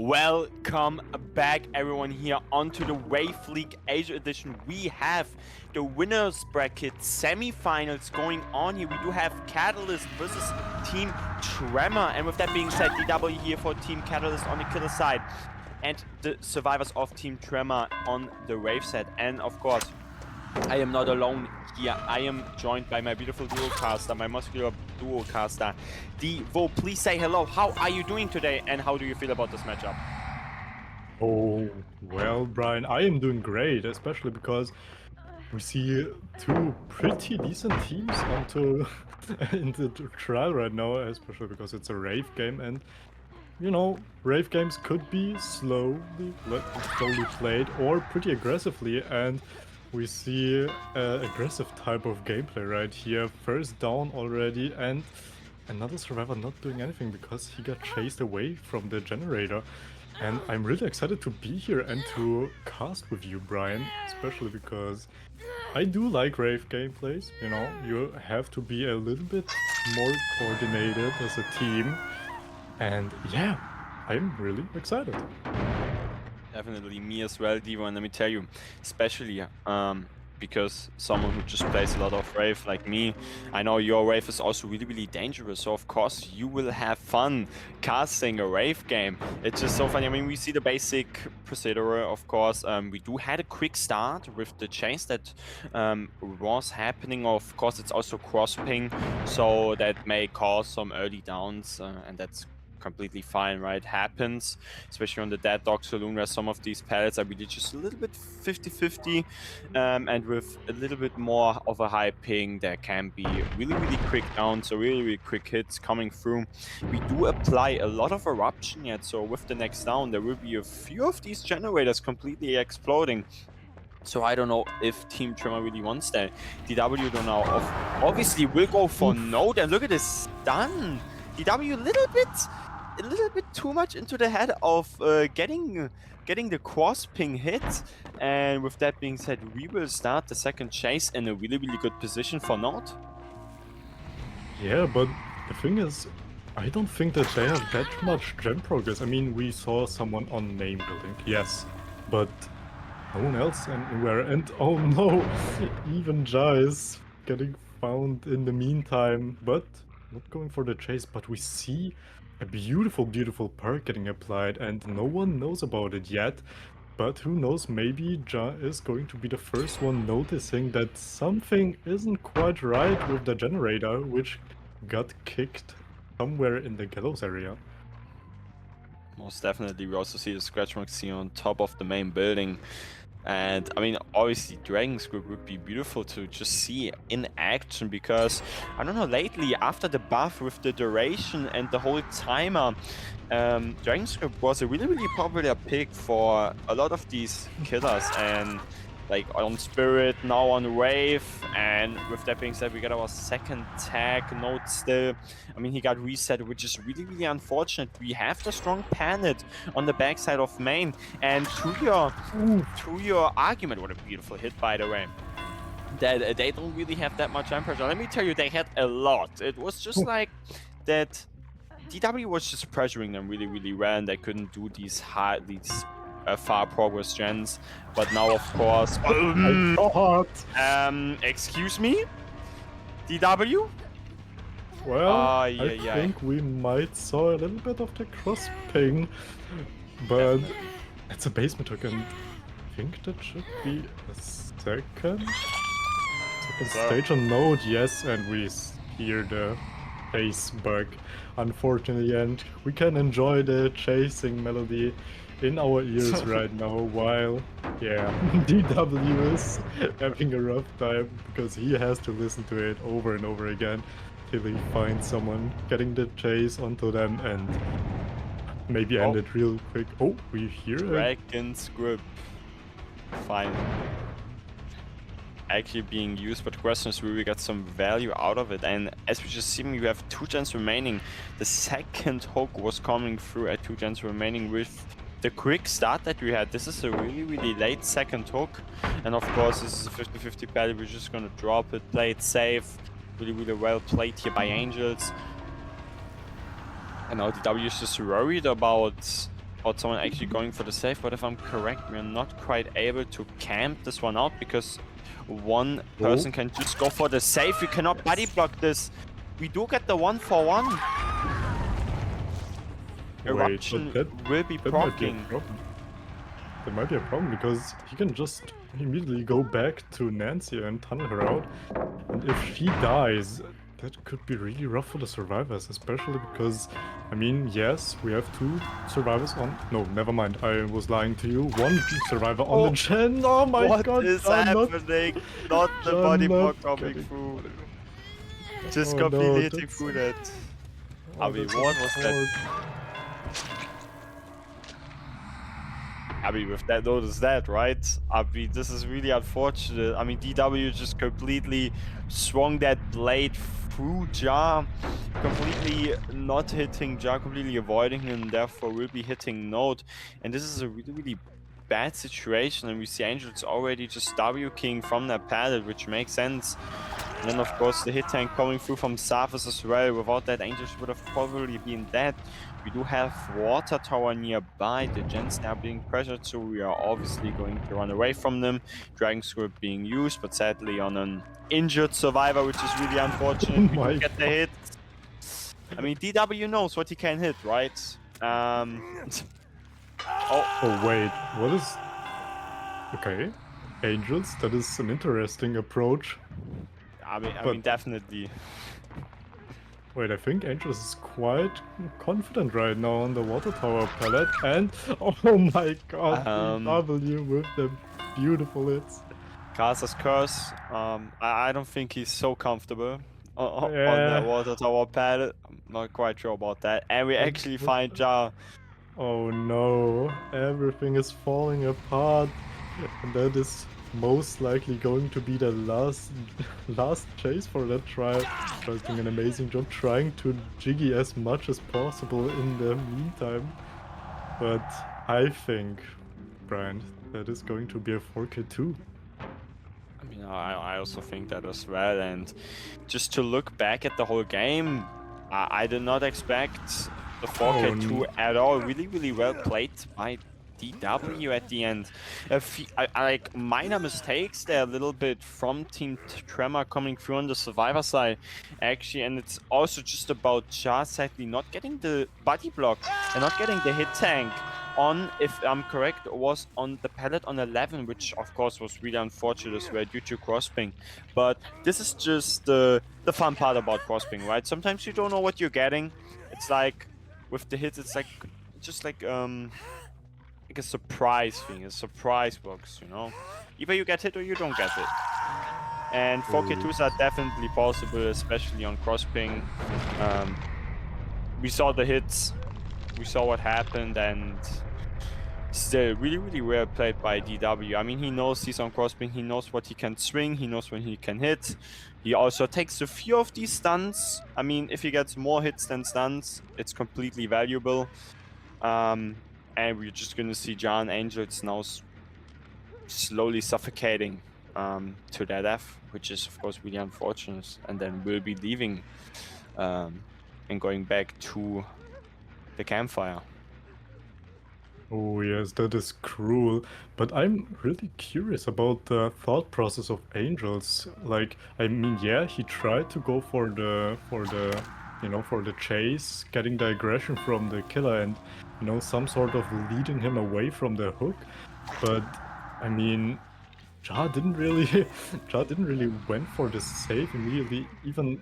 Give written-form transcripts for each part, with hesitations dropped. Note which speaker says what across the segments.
Speaker 1: Welcome back, everyone, here onto the Wraith League Asia Edition. We have the winners bracket semi-finals going on here. We do have Catalyst versus Team TREMOR, and with that being said, DW here for Team Catalyst on the killer side, and the survivors of Team TREMOR on the Wraith side. And of course, I am not alone here. I am joined by my beautiful duocaster, my muscular duocaster, Devo. Please say hello. How are you doing today, and how do you feel about this matchup?
Speaker 2: Oh, well, Brian, I am doing great, especially because we see two pretty decent teams onto into the trial right now, especially because it's a Wraith game, and you know, Wraith games could be slowly played or pretty aggressively, and we see an aggressive type of gameplay right here. First down already, and another survivor not doing anything because he got chased away from the generator. And I'm really excited to be here and to cast with you, Brian, especially because I do like Wraith gameplays. You know, you have to be a little bit more coordinated as a team. And yeah, I'm really excited.
Speaker 1: Definitely me as well, Devo, and let me tell you, especially because someone who just plays a lot of Wraith like me, I know your Wraith is also really dangerous, so of course you will have fun casting a Wraith game. It's just so funny. I mean, we see the basic procedure, of course. We do had a quick start with the chase that was happening. Of course, it's also cross ping, so that may cause some early downs, and that's completely fine, right? Happens, especially on the Dead Dog Saloon, where some of these pallets are really just a little bit 50-50, and with a little bit more of a high ping, there can be really quick downs, so really quick hits coming through. We do apply a lot of eruption yet, so with the next down, there will be a few of these generators completely exploding. So I don't know if Team TREMOR really wants that. DW don't know. Obviously will go for node, and look at this stun. DW a little bit too much into the head of getting the cross ping hit. And with that being said, we will start the second chase in a really good position for node.
Speaker 2: Yeah, but the thing is, I don't think that they have that much gem progress. I mean, we saw someone on name building, yes, but no one else anywhere. And oh no, even Ja is getting found in the meantime, but not going for the chase. But we see a beautiful perk getting applied, and no one knows about it yet. But who knows, maybe Ja is going to be the first one noticing that something isn't quite right with the generator, which got kicked somewhere in the gallows area.
Speaker 1: Most definitely. We also see the scratch marks here on top of the main building. And I mean, obviously Dragon's Grip would be beautiful to just see in action, because I don't know, lately after the buff with the duration and the whole timer, Dragon's Grip was a really popular pick for a lot of these killers, and like on Spirit, now on Wraith. And with that being said, we got our second tag node still. I mean, he got reset, which is really unfortunate. We have the strong Planet on the backside of main, and to your argument, what a beautiful hit, by the way, that they don't really have that much time pressure. Let me tell you, they had a lot. It was just like that DW was just pressuring them really well, and they couldn't do these far progress gens. But now, of course, excuse me, DW.
Speaker 2: Well, I think we might saw a little bit of the cross ping, but it's a basement hook, and I think that should be a second stage on node, yes, and we hear the chase bug, unfortunately, and we can enjoy the chasing melody in our ears right now, while, yeah, DW is having a rough time because he has to listen to it over and over again till he finds someone getting the chase onto them and maybe end it real quick. Oh, we hear
Speaker 1: Dragon's Grip finally actually being used, but the question is, will we get some value out of it? And as we just seen, we have 2 gens remaining. The second hook was coming through at 2 gens remaining with the quick start that we had. This is a really late second hook, and of course this is a 50-50 battle. We're just gonna drop it, play it safe. Really well played here by Angels. And now DW is just worried about about someone actually going for the save, but if I'm correct, we're not quite able to camp this one out because one person can just go for the save. We cannot body block this. We do get the 1-for-1.
Speaker 2: Wait,
Speaker 1: Eruption
Speaker 2: but
Speaker 1: will be
Speaker 2: that might be a
Speaker 1: proccing.
Speaker 2: problem. That might be a problem because he can just immediately go back to Nancy and tunnel her out. And if she dies, that could be really rough for the survivors, especially because, I mean, yes, we have 2 survivors on... No, never mind, I was lying to you. 1 survivor on the Chen. Oh my
Speaker 1: What
Speaker 2: god,
Speaker 1: is
Speaker 2: John,
Speaker 1: happening? Not the
Speaker 2: John
Speaker 1: body block
Speaker 2: not
Speaker 1: coming
Speaker 2: getting
Speaker 1: through.
Speaker 2: body block.
Speaker 1: Just
Speaker 2: Oh
Speaker 1: completely
Speaker 2: no,
Speaker 1: hitting
Speaker 2: that's...
Speaker 1: through that.
Speaker 2: Oh,
Speaker 1: I mean,
Speaker 2: that's
Speaker 1: what was that?
Speaker 2: hard.
Speaker 1: I mean, with that, notice that, right? I mean, this is really unfortunate. I mean, DW just completely swung that blade through Jar, completely not hitting Jar, completely avoiding him, therefore will be hitting Node. And this is a really, really bad situation. And we see Angels already just W-king from that pallet, which makes sense. And then, of course, the hit tank coming through from Surface as well. Without that, Angels would have probably been dead. We do have Water Tower nearby. The gens now being pressured, so we are obviously going to run away from them. Dragon Squid being used, but sadly on an injured survivor, which is really unfortunate.
Speaker 2: Oh
Speaker 1: We do
Speaker 2: my
Speaker 1: get the hit. I mean, DW knows what he can hit, right?
Speaker 2: Oh wait, what is... Okay, Angels, that is an interesting approach.
Speaker 1: I mean,
Speaker 2: But-
Speaker 1: definitely.
Speaker 2: Wait, I think Angels is quite confident right now on the water tower pallet, and oh my god, DW with the beautiful hits.
Speaker 1: Caster's Curse. I don't think he's so comfortable on
Speaker 2: Yeah.
Speaker 1: that water tower pallet. I'm not quite sure about that. And we actually find Jar.
Speaker 2: Oh no, everything is falling apart, and that is most likely going to be the last chase for that trial. Just doing an amazing job trying to jiggy as much as possible in the meantime. But I think, Brian, that is going to be a 4K2.
Speaker 1: I mean, I also think that as well. And just to look back at the whole game, I did not expect the 4K2 at all. Really, really well played by DW at the end. Like minor mistakes there a little bit from Team TREMOR coming through on the survivor side, actually, and it's also just about Jar sadly not getting the body block and not getting the hit tank on, if I'm correct, was on the pallet on 11, which of course was really unfortunate as well due to crossping. But this is just the fun part about crossping, right? Sometimes you don't know what you're getting. It's like with the hits, it's like just like a surprise thing, a surprise box, you know? Either you get hit or you don't get it. And 4K2s are definitely possible, especially on crossping. We saw the hits, we saw what happened, and still really, really well played by DW. I mean, he knows he's on crossping, he knows what he can swing, he knows when he can hit. He also takes a few of these stuns. I mean, if he gets more hits than stuns, it's completely valuable. And we're just gonna see John Angels now slowly suffocating to their death, which is of course really unfortunate, and then will be leaving and going back to the campfire.
Speaker 2: Oh yes, that is cruel. But I'm really curious about the thought process of Angels. Like, I mean, yeah, he tried to go for the for the chase, getting the aggression from the killer and, some sort of leading him away from the hook. But I mean, Ja didn't really Ja didn't really went for the save immediately, even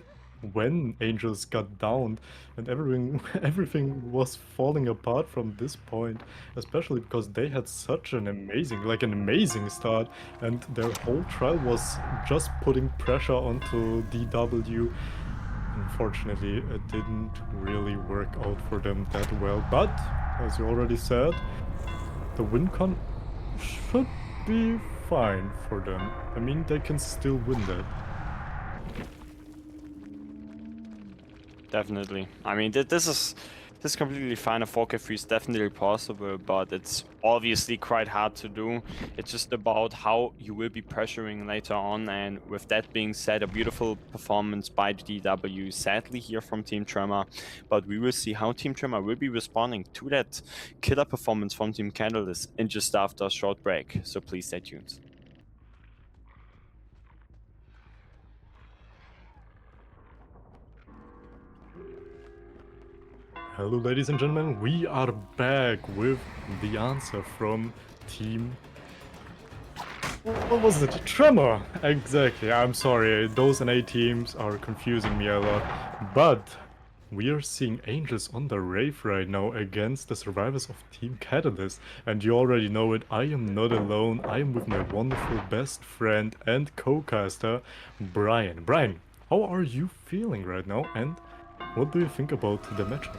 Speaker 2: when Angels got downed, and everything was falling apart from this point, especially because they had such an amazing start, and their whole trial was just putting pressure onto DW. Unfortunately, it didn't really work out for them that well, but as you already said, the win con should be fine for them. I mean, they can still win that.
Speaker 1: Definitely. I mean, this This is completely fine. A 4K3 is definitely possible, but it's obviously quite hard to do. It's just about how you will be pressuring later on. And with that being said, a beautiful performance by DW, sadly here from Team TREMOR. But we will see how Team TREMOR will be responding to that killer performance from Team Catalyst in just after a short break. So please stay tuned.
Speaker 2: Hello, ladies and gentlemen, we are back with the answer from Team... What was it? TREMOR! Exactly, I'm sorry, those NA teams are confusing me a lot. But we are seeing Angels on the Wraith right now against the survivors of Team Catalyst. And you already know it, I am not alone, I am with my wonderful best friend and co-caster, Brian. Brian, how are you feeling right now and what do you think about the matchup?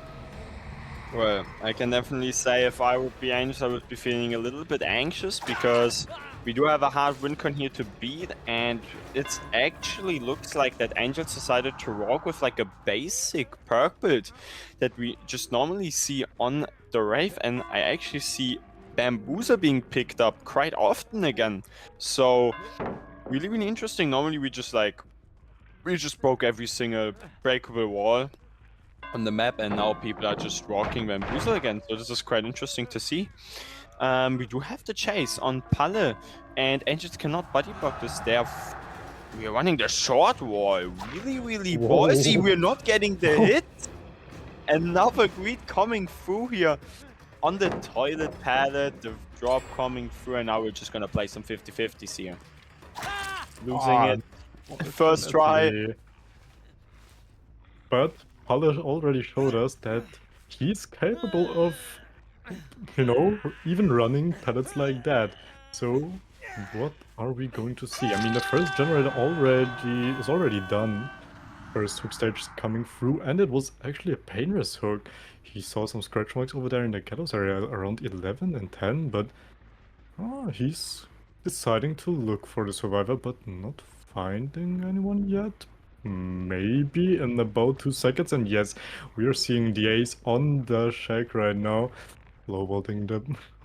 Speaker 1: Well, I can definitely say if I would be Angels, I would be feeling a little bit anxious because we do have a hard win con here to beat, and it actually looks like that Angels decided to rock with like a basic perk build that we just normally see on the Wraith, and I actually see Bamboozler being picked up quite often again. So really, really interesting. Normally we just broke every single breakable wall on the map, and now people are just rocking Bamboozle again, so this is quite interesting to see. We do have the chase on Palle, and Angels cannot body block this. We are running the short wall. Really, really ballsy.
Speaker 2: Whoa.
Speaker 1: We're not getting the hit. Another greed coming through here on the toilet pallet. The drop coming through, and now we're just gonna play some 50-50s here. Losing it. First try.
Speaker 2: Definitely. But Palle already showed us that he's capable of, you know, even running pellets like that. So what are we going to see? I mean, the first generator is already done. First hook stage is coming through, and it was actually a painless hook. He saw some scratch marks over there in the gallows area around 11 and 10, but he's deciding to look for the survivor, but not finding anyone yet. Maybe in about 2 seconds, and yes, we are seeing the ace on the shack right now, low vaulting the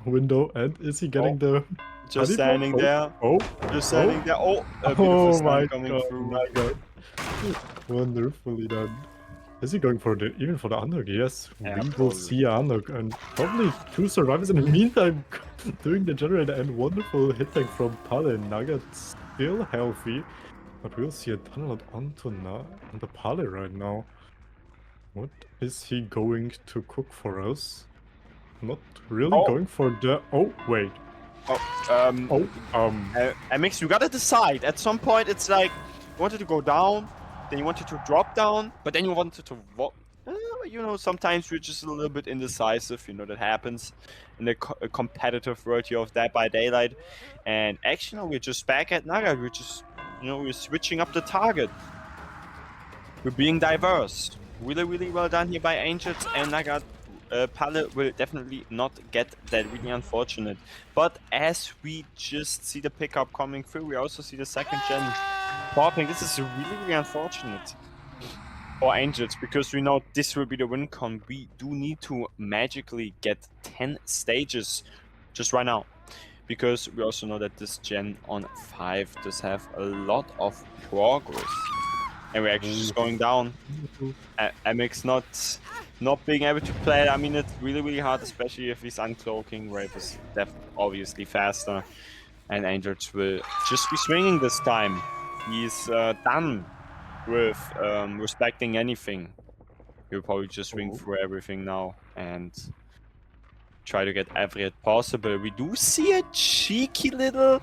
Speaker 2: window, and is he getting the
Speaker 1: Just
Speaker 2: honey
Speaker 1: standing
Speaker 2: drop?
Speaker 1: there.
Speaker 2: Oh,
Speaker 1: Just standing there. Oh, a
Speaker 2: oh
Speaker 1: beautiful stun
Speaker 2: my
Speaker 1: coming
Speaker 2: god,
Speaker 1: through.
Speaker 2: my god. Wonderfully done. Is he going for even for the underdog? Yes,
Speaker 1: Yeah,
Speaker 2: we will
Speaker 1: probably.
Speaker 2: see a underdog and probably 2 survivors in the meantime doing the generator, and wonderful hit tank from Palle. Nugget still healthy, but we'll see a tunnel onto Palle right now. What is he going to cook for us? Not really going for the... Oh, wait.
Speaker 1: MX, you gotta decide. At some point, it's like you wanted to go down, then you wanted to drop down, but then you wanted to you know, sometimes you're just a little bit indecisive. You know, that happens in the competitive world here of Dead by Daylight. And actually, no, we're just back at Naga. We're just, you know, we're switching up the target. We're being diverse. Really, really well done here by Angels, and Naga. Palle will definitely not get that, really unfortunate. But as we just see the pickup coming through, we also see the second gen popping. This is really, really unfortunate for Angels, because we know this will be the win con. We do need to magically get 10 stages just right now, because we also know that this gen on 5 does have a lot of progress. And we're actually just going down. MX not being able to play it. I mean, it's really, really hard, especially if he's uncloaking. Wraith is obviously faster. And Angels will just be swinging this time. He's done with respecting anything. He'll probably just swing through everything now and try to get every hit possible. We do see a cheeky little...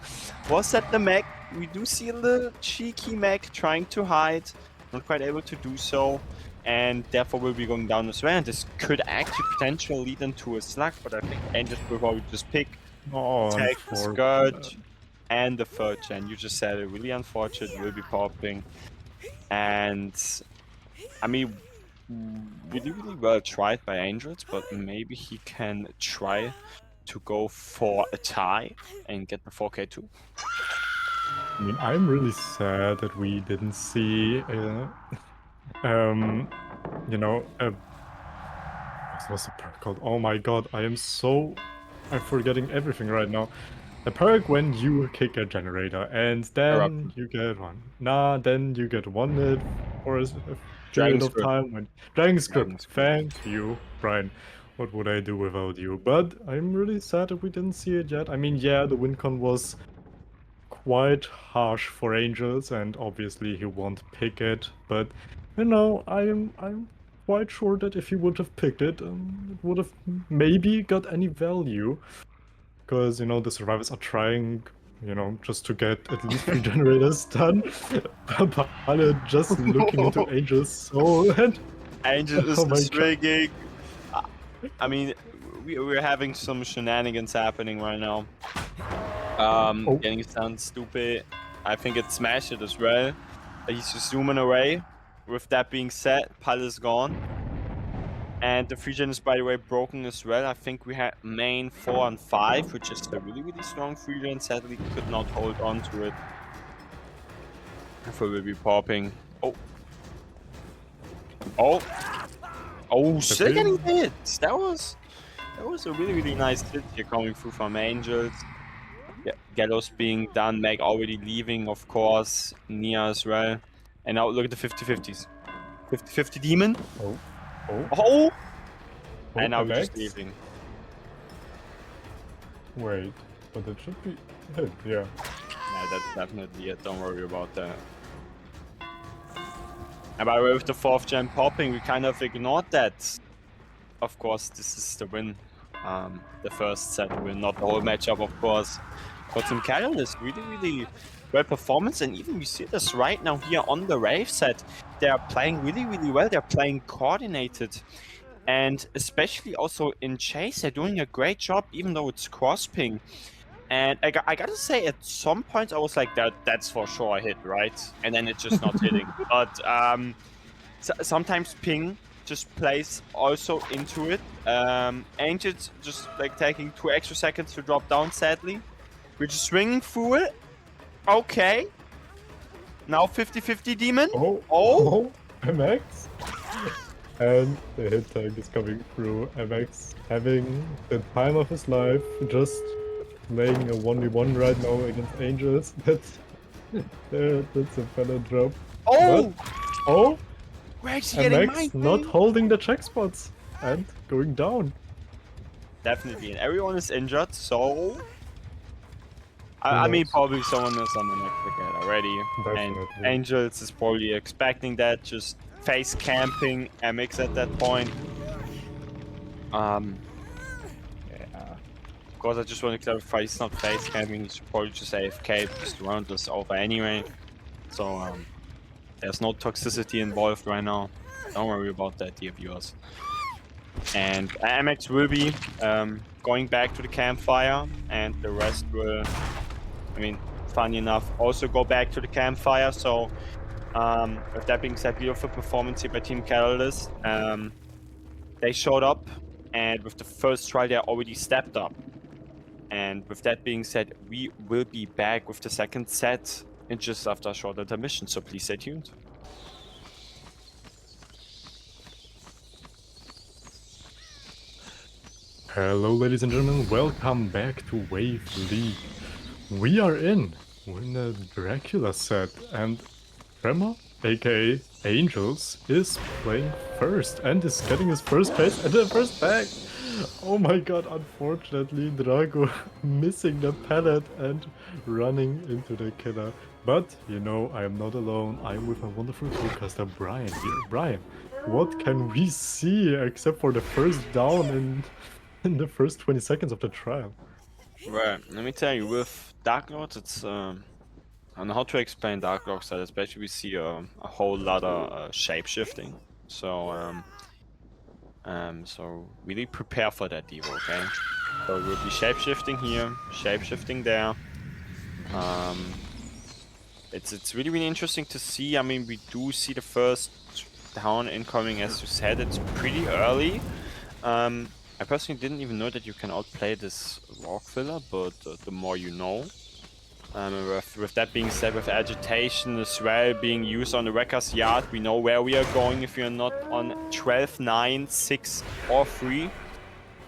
Speaker 1: Was that the mech? We do see a little cheeky mech trying to hide. Not quite able to do so. And therefore will be going down as well. And this could actually potentially lead into a slug, but I think Angels will probably just pick, take the Scourge, and the third gen. You just said it, really unfortunate, will be popping. And I mean, really, really well tried by Angels, but maybe he can try to go for a tie and get the 4K2.
Speaker 2: I mean, I'm really sad that we didn't see, you know, a What was the perk called? Oh my god, I'm forgetting everything right now. The perk when you kick a generator and then
Speaker 1: Eruption.
Speaker 2: you get one. Nah, then you get one hit for a period
Speaker 1: Dragon's
Speaker 2: of
Speaker 1: Grip.
Speaker 2: time when Dragon's Grip.
Speaker 1: Dragon's Grip.
Speaker 2: Thank you, Brian. What would I do without you? But I'm really sad that we didn't see it yet. I mean, yeah, the WinCon was quite harsh for Angels, and obviously he won't pick it. But you know, I'm quite sure that if he would have picked it, it would have maybe got any value. Because you know the survivors are trying, you know, just to get at least 3 generators done. Pilot just looking into Angel's soul and
Speaker 1: Angel is
Speaker 2: oh my god.
Speaker 1: swinging. I mean, we're having some shenanigans happening right now.
Speaker 2: Oh.
Speaker 1: Getting sound stupid. I think it smashed it as well. He's just zooming away. With that being said, Pilot is gone. And the free gen is, by the way, broken as well. I think we had main 4 and 5, which is a really, really strong free gen. Sadly, could not hold on to it. I thought we'll be popping. Oh. Oh. Oh, still getting hit. That was a really, really nice hit here coming through from Angels. Yeah, Gallows being done, Meg already leaving, of course. Nia as well. And now look at the 50-50s. 50-50 demon.
Speaker 2: Oh. Oh.
Speaker 1: Oh!
Speaker 2: Oh,
Speaker 1: And now we're just
Speaker 2: MX?
Speaker 1: leaving.
Speaker 2: Wait, but it should be hit, yeah.
Speaker 1: Yeah, that's definitely it. Don't worry about that. And by the way, with the 4th gen popping, we kind of ignored that. Of course, this is the win. The first set win, not the whole matchup, of course. But Team Catalyst, really, really great performance. And even we see this right now here on the Wraith set. They are playing really, really well. They're playing coordinated. And especially also in chase, they're doing a great job, even though it's cross-ping. And I gotta say, at some point I was like, that's for sure a hit, right? And then it's just not hitting. But sometimes ping just plays also into it. Ancient just like taking 2 extra seconds to drop down, sadly. We're just swinging through it. Okay. Now 50-50 demon.
Speaker 2: Oh, MX. And the hit tank is coming through. MX having the time of his life, just playing a 1v1 right now against Angels. That's a better drop.
Speaker 1: Oh!
Speaker 2: But, oh!
Speaker 1: Where's he getting
Speaker 2: MX not holding the check spots and going down.
Speaker 1: Definitely, and everyone is injured, so I mean, probably someone is on the next wicket already.
Speaker 2: Definitely.
Speaker 1: And Angels is probably expecting that, just face camping MX at that point. Yeah. Of course, I just want to clarify, he's not face camping, he's probably just AFK because the round is over anyway. So, there's no toxicity involved right now. Don't worry about that, dear viewers. And MX will be going back to the campfire, and the rest will, I mean, funny enough, also go back to the campfire. So, with that being said, beautiful performance here by Team Catalyst. They showed up, and with the first try, they already stepped up. And with that being said, we will be back with the second set in just after a short intermission. So please stay tuned.
Speaker 2: Hello ladies and gentlemen, welcome back to Wave League. We are in the Dracula set, and TREMOR, aka Angels, is playing first and is getting his first place and the first bag. Oh my god, unfortunately Drago missing the pallet and running into the killer. But, you know, I am not alone. I am with my wonderful co-caster Brian here. Brian, what can we see except for the first down in the first 20 seconds of the trial?
Speaker 1: Right, let me tell you, with Dark Lords, it's I don't know how to explain Dark Lords, that especially we see a whole lot of shape-shifting. So so really prepare for that, Devo, okay? So we'll be shape-shifting here, shape-shifting there. It's really, really interesting to see. I mean, we do see the first down incoming, as you said. It's pretty early. I personally didn't even know that you can outplay this rock filler, but the more you know. With that being said, with agitation as well being used on the wrecker's yard, we know where we are going. If you're not on 12, 9, 6 or 3,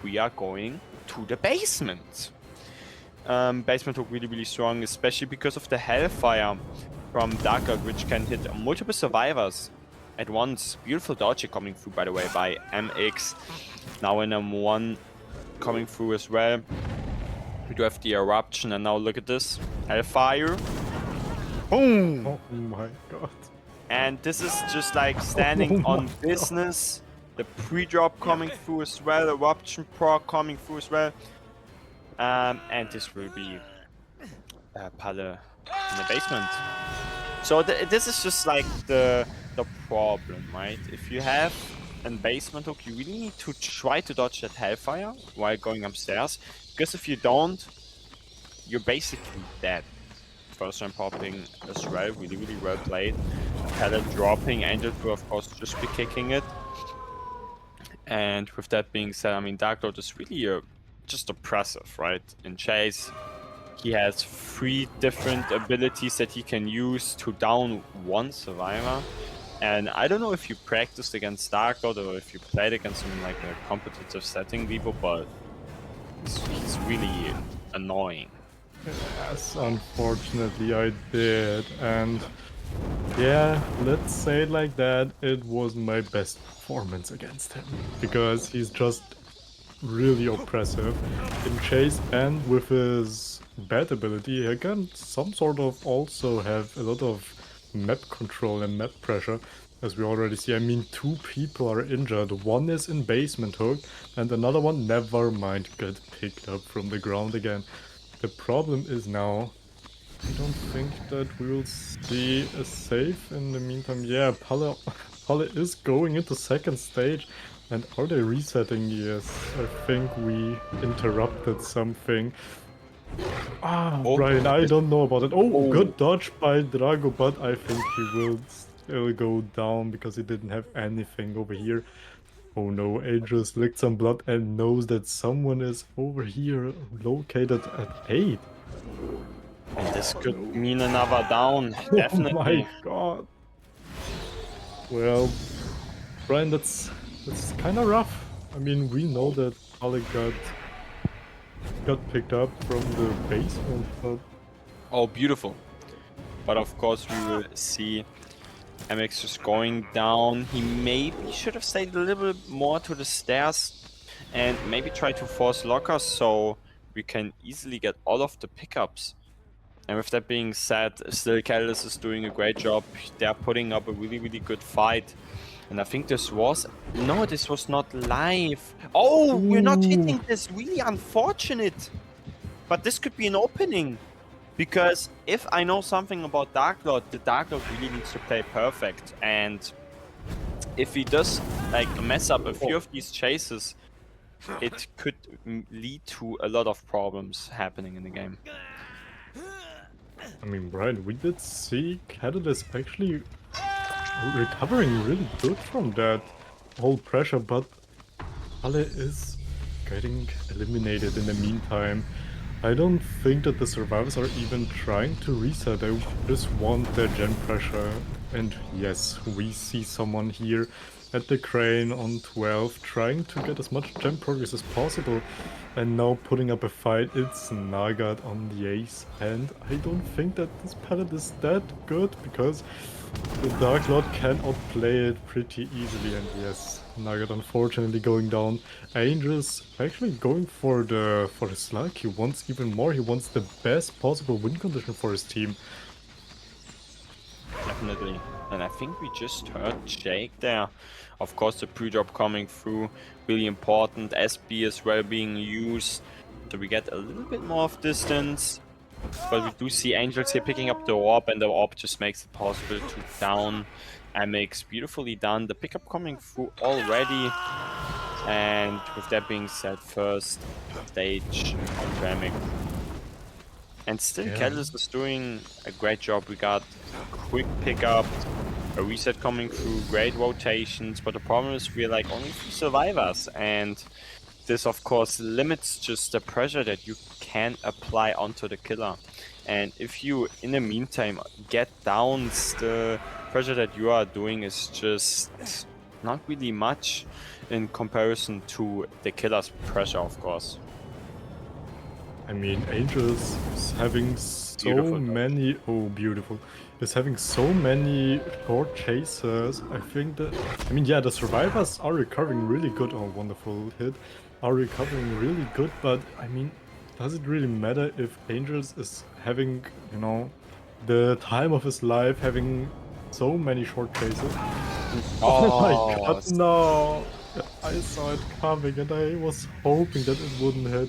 Speaker 1: we are going to the basement. Basement hook really strong, especially because of the Hellfire from Darker, which can hit multiple survivors at once. Beautiful dodge coming through, by the way, by MX. Now in M1 coming through as well. We do have the eruption, and now look at this. Hellfire. Boom!
Speaker 2: Oh my god.
Speaker 1: And this is just like standing on business. The pre-drop coming through as well. Eruption proc coming through as well. And this will be Palle in the basement. So this is just like the problem, right? If you have a basement hook, you really need to try to dodge that Hellfire while going upstairs. Because if you don't, you're basically dead. First time popping as well, really well played. Palle dropping, Angel will of course just be kicking it. And with that being said, I mean, Dark Lord is really just oppressive, right? In Chase, he has 3 different abilities that he can use to down one survivor. And I don't know if you practiced against Dark Lord or if you played against him in like a competitive setting, Vivo, but he's really annoying.
Speaker 2: Yes, unfortunately I did, and yeah, let's say it like that, it wasn't my best performance against him, because he's just really oppressive in Chase, and with his bad ability he can some sort of also have a lot of map control and map pressure, as we already see. I mean, 2 people are injured, one is in basement hook and another one, never mind, got picked up from the ground again. The problem is now, I don't think that we will see a save in the meantime. Yeah, Palle is going into second stage. And are they resetting? Yes, I think we interrupted something. Brian, I don't know about it. Oh, good dodge by Drago, but I think he will still go down because he didn't have anything over here. Oh no, Angel's licked some blood and knows that someone is over here located at 8.
Speaker 1: And this could mean another down, definitely.
Speaker 2: Oh my god. Well, Brian, that's kind of rough. I mean, we know that Palle got picked up from the basement, but...
Speaker 1: Oh, beautiful. But of course we will see MX just going down. He maybe should have stayed a little bit more to the stairs and maybe try to force lockers so we can easily get all of the pickups. And with that being said, still Catalyst is doing a great job. They're putting up a really good fight. And I think this was... No, this was not live. Oh, we're not hitting this. Really unfortunate. But this could be an opening. Because if I know something about Dark Lord, the Dark Lord really needs to play perfect. And if he does like mess up a few of these chases, it could lead to a lot of problems happening in the game.
Speaker 2: I mean, Brian, we did see Catalyst actually recovering really good from that whole pressure, but Palle is getting eliminated in the meantime. I don't think that the survivors are even trying to reset. They just want their gen pressure. And yes, we see someone here at the crane on 12 trying to get as much gen progress as possible. And now putting up a fight, it's Nagat on the ace. And I don't think that this palette is that good, because the Dark Lord can outplay it pretty easily. And yes, Nagat unfortunately going down. Angel's actually going for his luck. He wants even more. He wants the best possible win condition for his team.
Speaker 1: Definitely. And I think we just heard Jake there. Of course, the pre-drop coming through, really important. SB as well being used, so we get a little bit more of distance. But we do see Angels here picking up the orb, and the orb just makes it possible to down MX. Beautifully done. The pickup coming through already. And with that being said, first stage on Tremic. And still, Catalyst is doing a great job. We got quick pickup, a reset coming through, great rotations, but the problem is we're like only 3 survivors, and this of course limits just the pressure that you can apply onto the killer. And if you, in the meantime, get downs, the pressure that you are doing is just not really much in comparison to the killer's pressure, of course.
Speaker 2: I mean, Angels is having so
Speaker 1: Beautiful.
Speaker 2: many. Oh, beautiful. Is having so many short chasers. I think that. I mean, yeah, the survivors are recovering really good. Oh, wonderful hit. Are recovering really good, but I mean, does it really matter if Angels is having, you know, the time of his life, having so many short chases? Oh my god,
Speaker 1: Oh,
Speaker 2: no! I saw it coming and I was hoping that it wouldn't hit.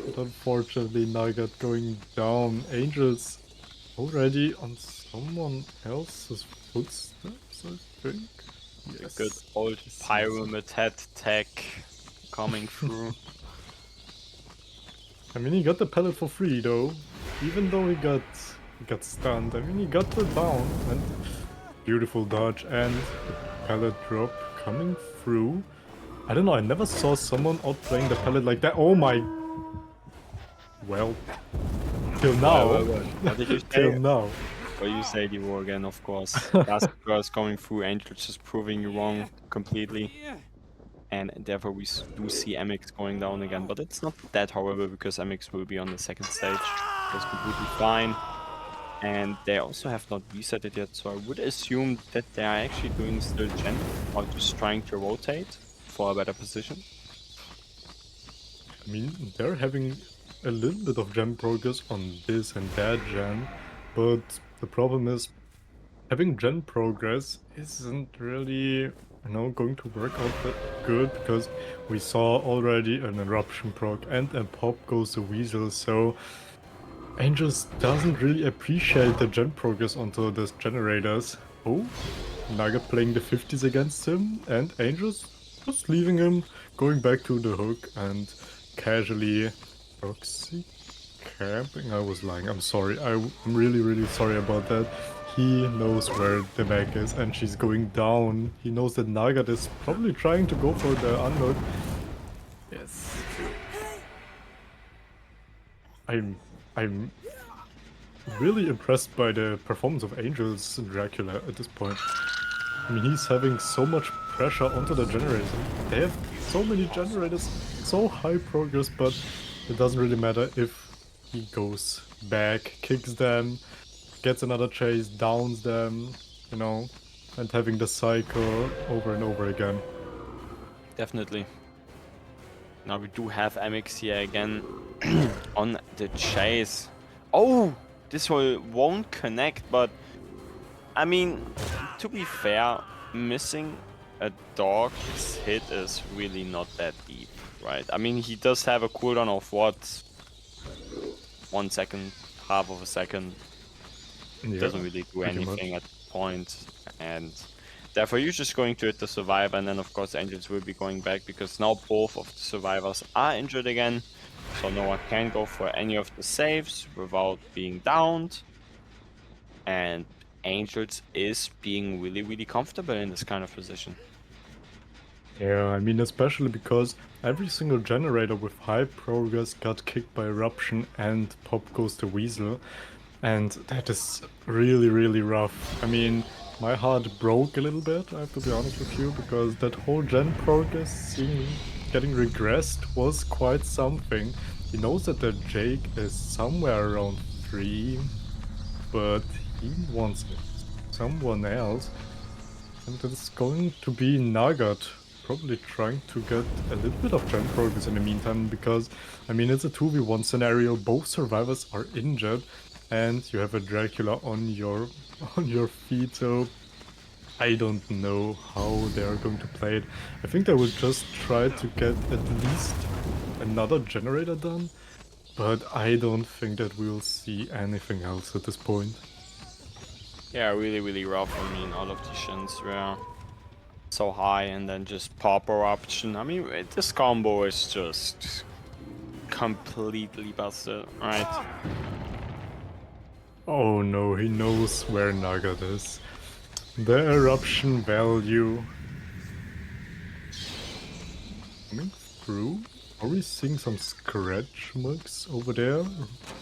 Speaker 2: But unfortunately, Nugget going down. Angels already on someone else's footsteps, I think.
Speaker 1: the good
Speaker 2: Yes.
Speaker 1: old
Speaker 2: Yes, yes.
Speaker 1: Pyramid Head tech coming through.
Speaker 2: I mean, he got the pellet for free, though. Even though he got stunned. I mean, he got the down and beautiful dodge and the pellet drop coming through. I don't know. I never saw someone outplaying the pellet like that. Oh my. Well, till now.
Speaker 1: Well. What did you
Speaker 2: Till
Speaker 1: say?
Speaker 2: now.
Speaker 1: Well, you say you were again, of course. Last girls coming through, Angel just proving you wrong completely. And therefore we do see MX going down again. But it's not that horrible because MX will be on the second stage. That's completely fine. And they also have not reset it yet, so I would assume that they are actually doing still gen or just trying to rotate for a better position.
Speaker 2: I mean, they're having a little bit of gen progress on this and that gen, but the problem is having gen progress isn't really, going to work out that good because we saw already an eruption proc and a pop goes the weasel, so Angels doesn't really appreciate the gen progress onto those generators. Oh, Nugget playing the 50s against him, and Angels just leaving him, going back to the hook and casually proxy camping. I was lying. I'm sorry. I'm really, really sorry about that. He knows where the mech is and she's going down. He knows that Nugget is probably trying to go for the unhook. Yes. I'm really impressed by the performance of Angels and Dracula at this point. I mean, he's having so much pressure onto the generators. They have so many generators, so high progress, but it doesn't really matter if he goes back, kicks them, gets another chase, downs them, and having the cycle over and over again.
Speaker 1: Definitely. Now we do have MX here again on the chase. Oh, this won't connect, but I mean, to be fair, missing a dog's hit is really not that deep, right? I mean, he does have a cooldown of what? 1 second, half of a second.
Speaker 2: Yeah,
Speaker 1: Doesn't really do
Speaker 2: pretty
Speaker 1: anything
Speaker 2: much.
Speaker 1: at the point, and therefore you're just going to hit the survivor, and then of course Angels will be going back because now both of the survivors are injured again, so no one can go for any of the saves without being downed, and Angels is being really, really comfortable in this kind of position.
Speaker 2: Yeah, I mean, especially because every single generator with high progress got kicked by Eruption and Pop goes the Weasel. And that is really, really rough. I mean, my heart broke a little bit, I have to be honest with you, because that whole gen progress getting regressed was quite something. He knows that the Jake is somewhere around 3, but he wants someone else. And it's going to be Nugget, probably trying to get a little bit of gen progress in the meantime, because, I mean, it's a 2v1 scenario, both survivors are injured, and you have a Dracula on your feet, so I don't know how they are going to play it. I think they will just try to get at least another generator done, but I don't think that we'll see anything else at this point.
Speaker 1: Yeah, really, really rough. I mean, all of the shins were so high, and then just pop eruption. I mean, this combo is just completely busted, right?
Speaker 2: Oh no, he knows where Nugget is. The eruption value coming through. Are we seeing some scratch marks over there?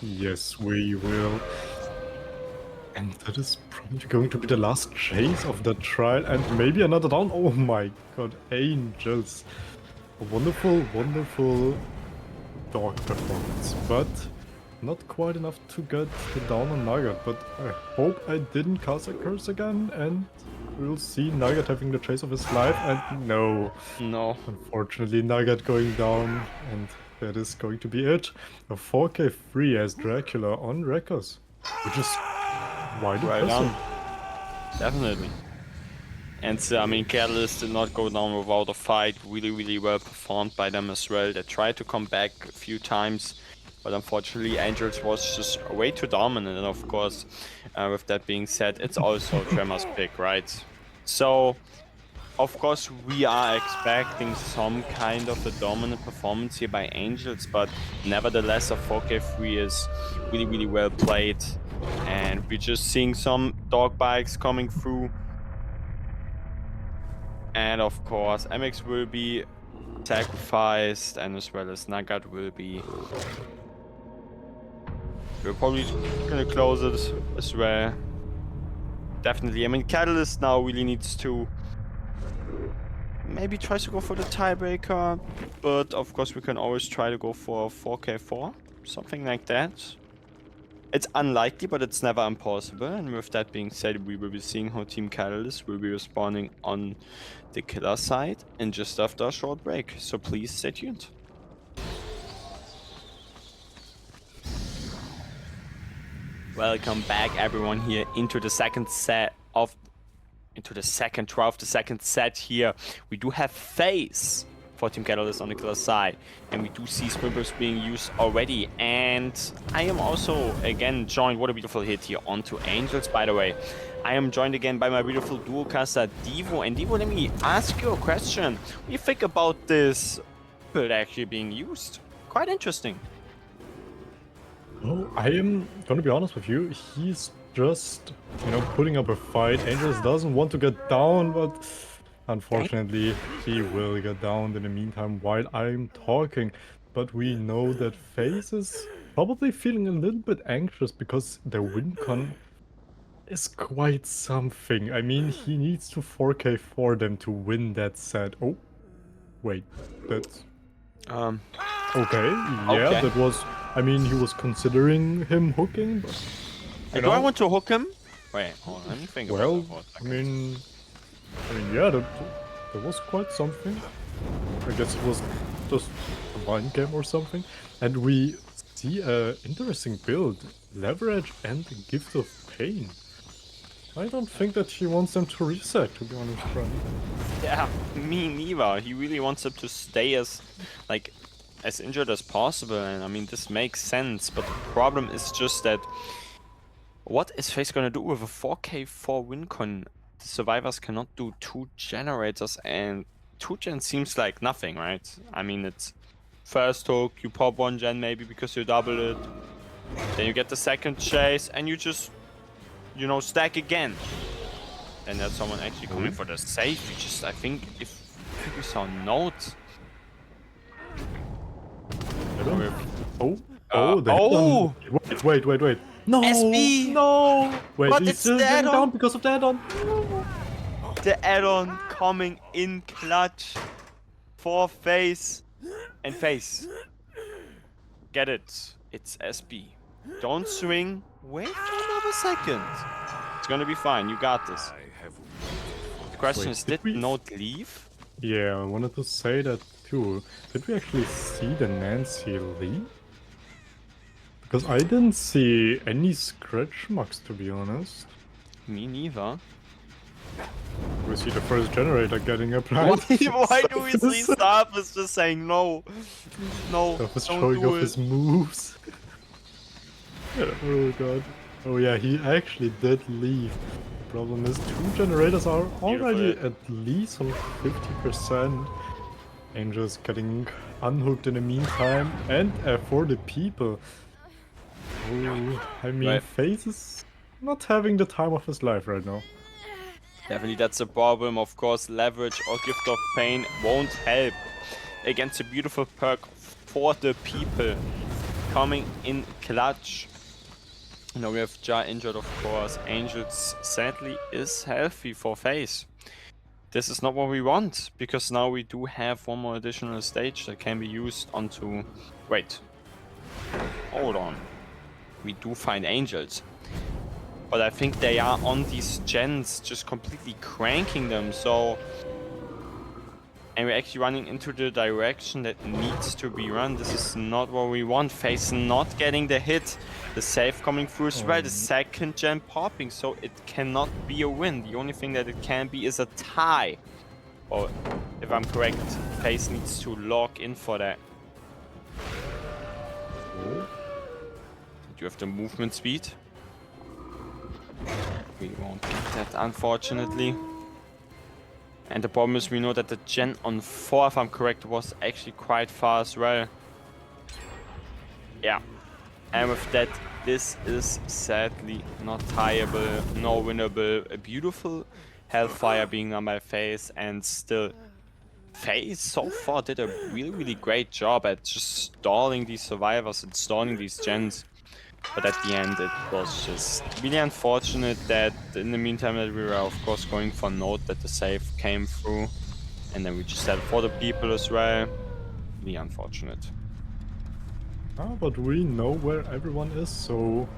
Speaker 2: Yes, we will. And that is probably going to be the last chase of the trial, and maybe another down. Oh my god, Angels. A wonderful, wonderful dog performance, but not quite enough to get the down on Nugget. But I hope I didn't cast a curse again, and we'll see Nugget having the chase of his life, and no.
Speaker 1: No.
Speaker 2: Unfortunately, Nugget going down, and that is going to be it. A 4k free as Dracula on Records, which is wide
Speaker 1: Right
Speaker 2: impressive.
Speaker 1: on. Definitely. And I mean, Catalyst did not go down without a fight. Really, really well performed by them as well. They tried to come back a few times, but unfortunately, Angels was just way too dominant. And of course, with that being said, it's also TREMOR's pick, right? So, of course, we are expecting some kind of a dominant performance here by Angels, but nevertheless, a 4k3 is really, really well played. And we're just seeing some dog bikes coming through. And of course, MX will be sacrificed, and as well as Nugget will be. We're probably gonna close it as well. Definitely. I mean, Catalyst now really needs to maybe tries to go for the tiebreaker, but of course we can always try to go for a 4k4, something like that. It's unlikely, but it's never impossible. And with that being said, we will be seeing how Team Catalyst will be responding on the killer side and just after a short break. So please stay tuned. Welcome back, everyone, here into the second set of into the second 12, the second set here. We do have FaZe for Team Catalyst on the killer side, and we do see Squimpers being used already. And I am also again joined, what a beautiful hit here onto Angels, by the way. I am joined again by my beautiful duo caster Devo. And Devo, let me ask you a question. What do you think about this build actually being used? Quite interesting.
Speaker 2: Oh, I am gonna be honest with you, he's just, putting up a fight. Angels doesn't want to get down, but unfortunately, he will get down in the meantime while I'm talking. But we know that FaZe is probably feeling a little bit anxious because the win con is quite something. I mean, he needs to 4k for them to win that set. Oh, wait, that's... Okay, yeah,
Speaker 1: Okay.
Speaker 2: that was... I mean, he was considering him hooking, but...
Speaker 1: Do I want to hook him? Wait, hold on, let me think about
Speaker 2: Well,
Speaker 1: that for a
Speaker 2: I
Speaker 1: second.
Speaker 2: mean, yeah, that was quite something. I guess it was just a mind game or something. And we see a interesting build, leverage and gift of pain. I don't think that he wants them to reset, to be honest, friend.
Speaker 1: Yeah, me neither. He really wants them to stay as injured as possible, and I mean this makes sense. But the problem is just that what is FaZe gonna do with a 4k4 win con? The survivors cannot do 2 generators, and 2 gen seems like nothing, right? I mean, it's first hook, you pop 1 gen maybe because you double it, then you get the second chase, and you just, stack again. And there's someone actually coming for the save. I think if we saw note.
Speaker 2: Oh! Wait. No!
Speaker 1: SB!
Speaker 2: No! Wait,
Speaker 1: But
Speaker 2: he's
Speaker 1: it's
Speaker 2: still
Speaker 1: the
Speaker 2: getting
Speaker 1: add-on.
Speaker 2: down because of the add-on.
Speaker 1: The add-on coming in clutch for FaZe. And FaZe. Get it. It's SB. Don't swing. Wait another second. It's gonna be fine. You got this. The question is, did Note leave?
Speaker 2: Yeah, I wanted to say that too. Did we actually see the Nancy leave? Because I didn't see any scratch marks, to be honest.
Speaker 1: Me neither.
Speaker 2: We see the first generator getting applied.
Speaker 1: Why do we see Starfus just saying no? No,
Speaker 2: Starfus
Speaker 1: don't
Speaker 2: showing
Speaker 1: do
Speaker 2: off
Speaker 1: it.
Speaker 2: his moves. Oh god. Oh yeah, he actually did leave. The problem is 2 generators are already at least on 50%. Angels getting unhooked in the meantime, and for the people. Oh, I mean, FaZe is not having the time of his life right now.
Speaker 1: Definitely, that's a problem. Of course, leverage or gift of pain won't help. against a beautiful perk for the people coming in clutch. Now we have Jar injured, of course. Angels sadly is healthy for FaZe. This is not what we want, because now we do have one more additional stage that can be used onto... Wait. Hold on. We do find Angels. But I think they are on these gens, just completely cranking them, so... And we're actually running into the direction that needs to be run. This is not what we want. FaZe not getting the hit. The save coming through as well. The second gen popping, so it cannot be a win. The only thing that it can be is a tie. Or, if I'm correct, FaZe needs to log in for that. You have the movement speed. We won't get that, unfortunately. And the problem is we know that the gen on 4, if I'm correct, was actually quite far as well. Yeah. And with that, this is sadly not tieable, no winnable. A beautiful Hellfire being done by FaZe, and still FaZe so far did a really great job at just stalling these survivors and stalling these gens. But at the end, it was just really unfortunate that in the meantime that we were of course going for Note, that the save came through. And then we just had for the people as well. Really unfortunate.
Speaker 2: But we know where everyone is, so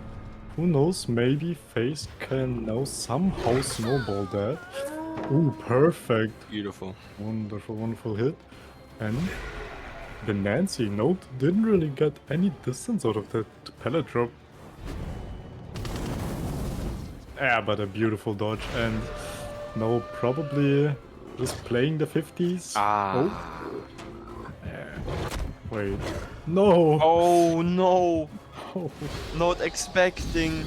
Speaker 2: who knows, maybe FaZe can now somehow snowball that. Ooh, perfect.
Speaker 1: Beautiful.
Speaker 2: Wonderful hit. And the Nancy Note didn't really get any distance out of that pallet drop. Yeah, but a beautiful dodge, and no, probably just playing the 50s. Oh. Wait. No!
Speaker 1: Oh no!
Speaker 2: Oh.
Speaker 1: Not expecting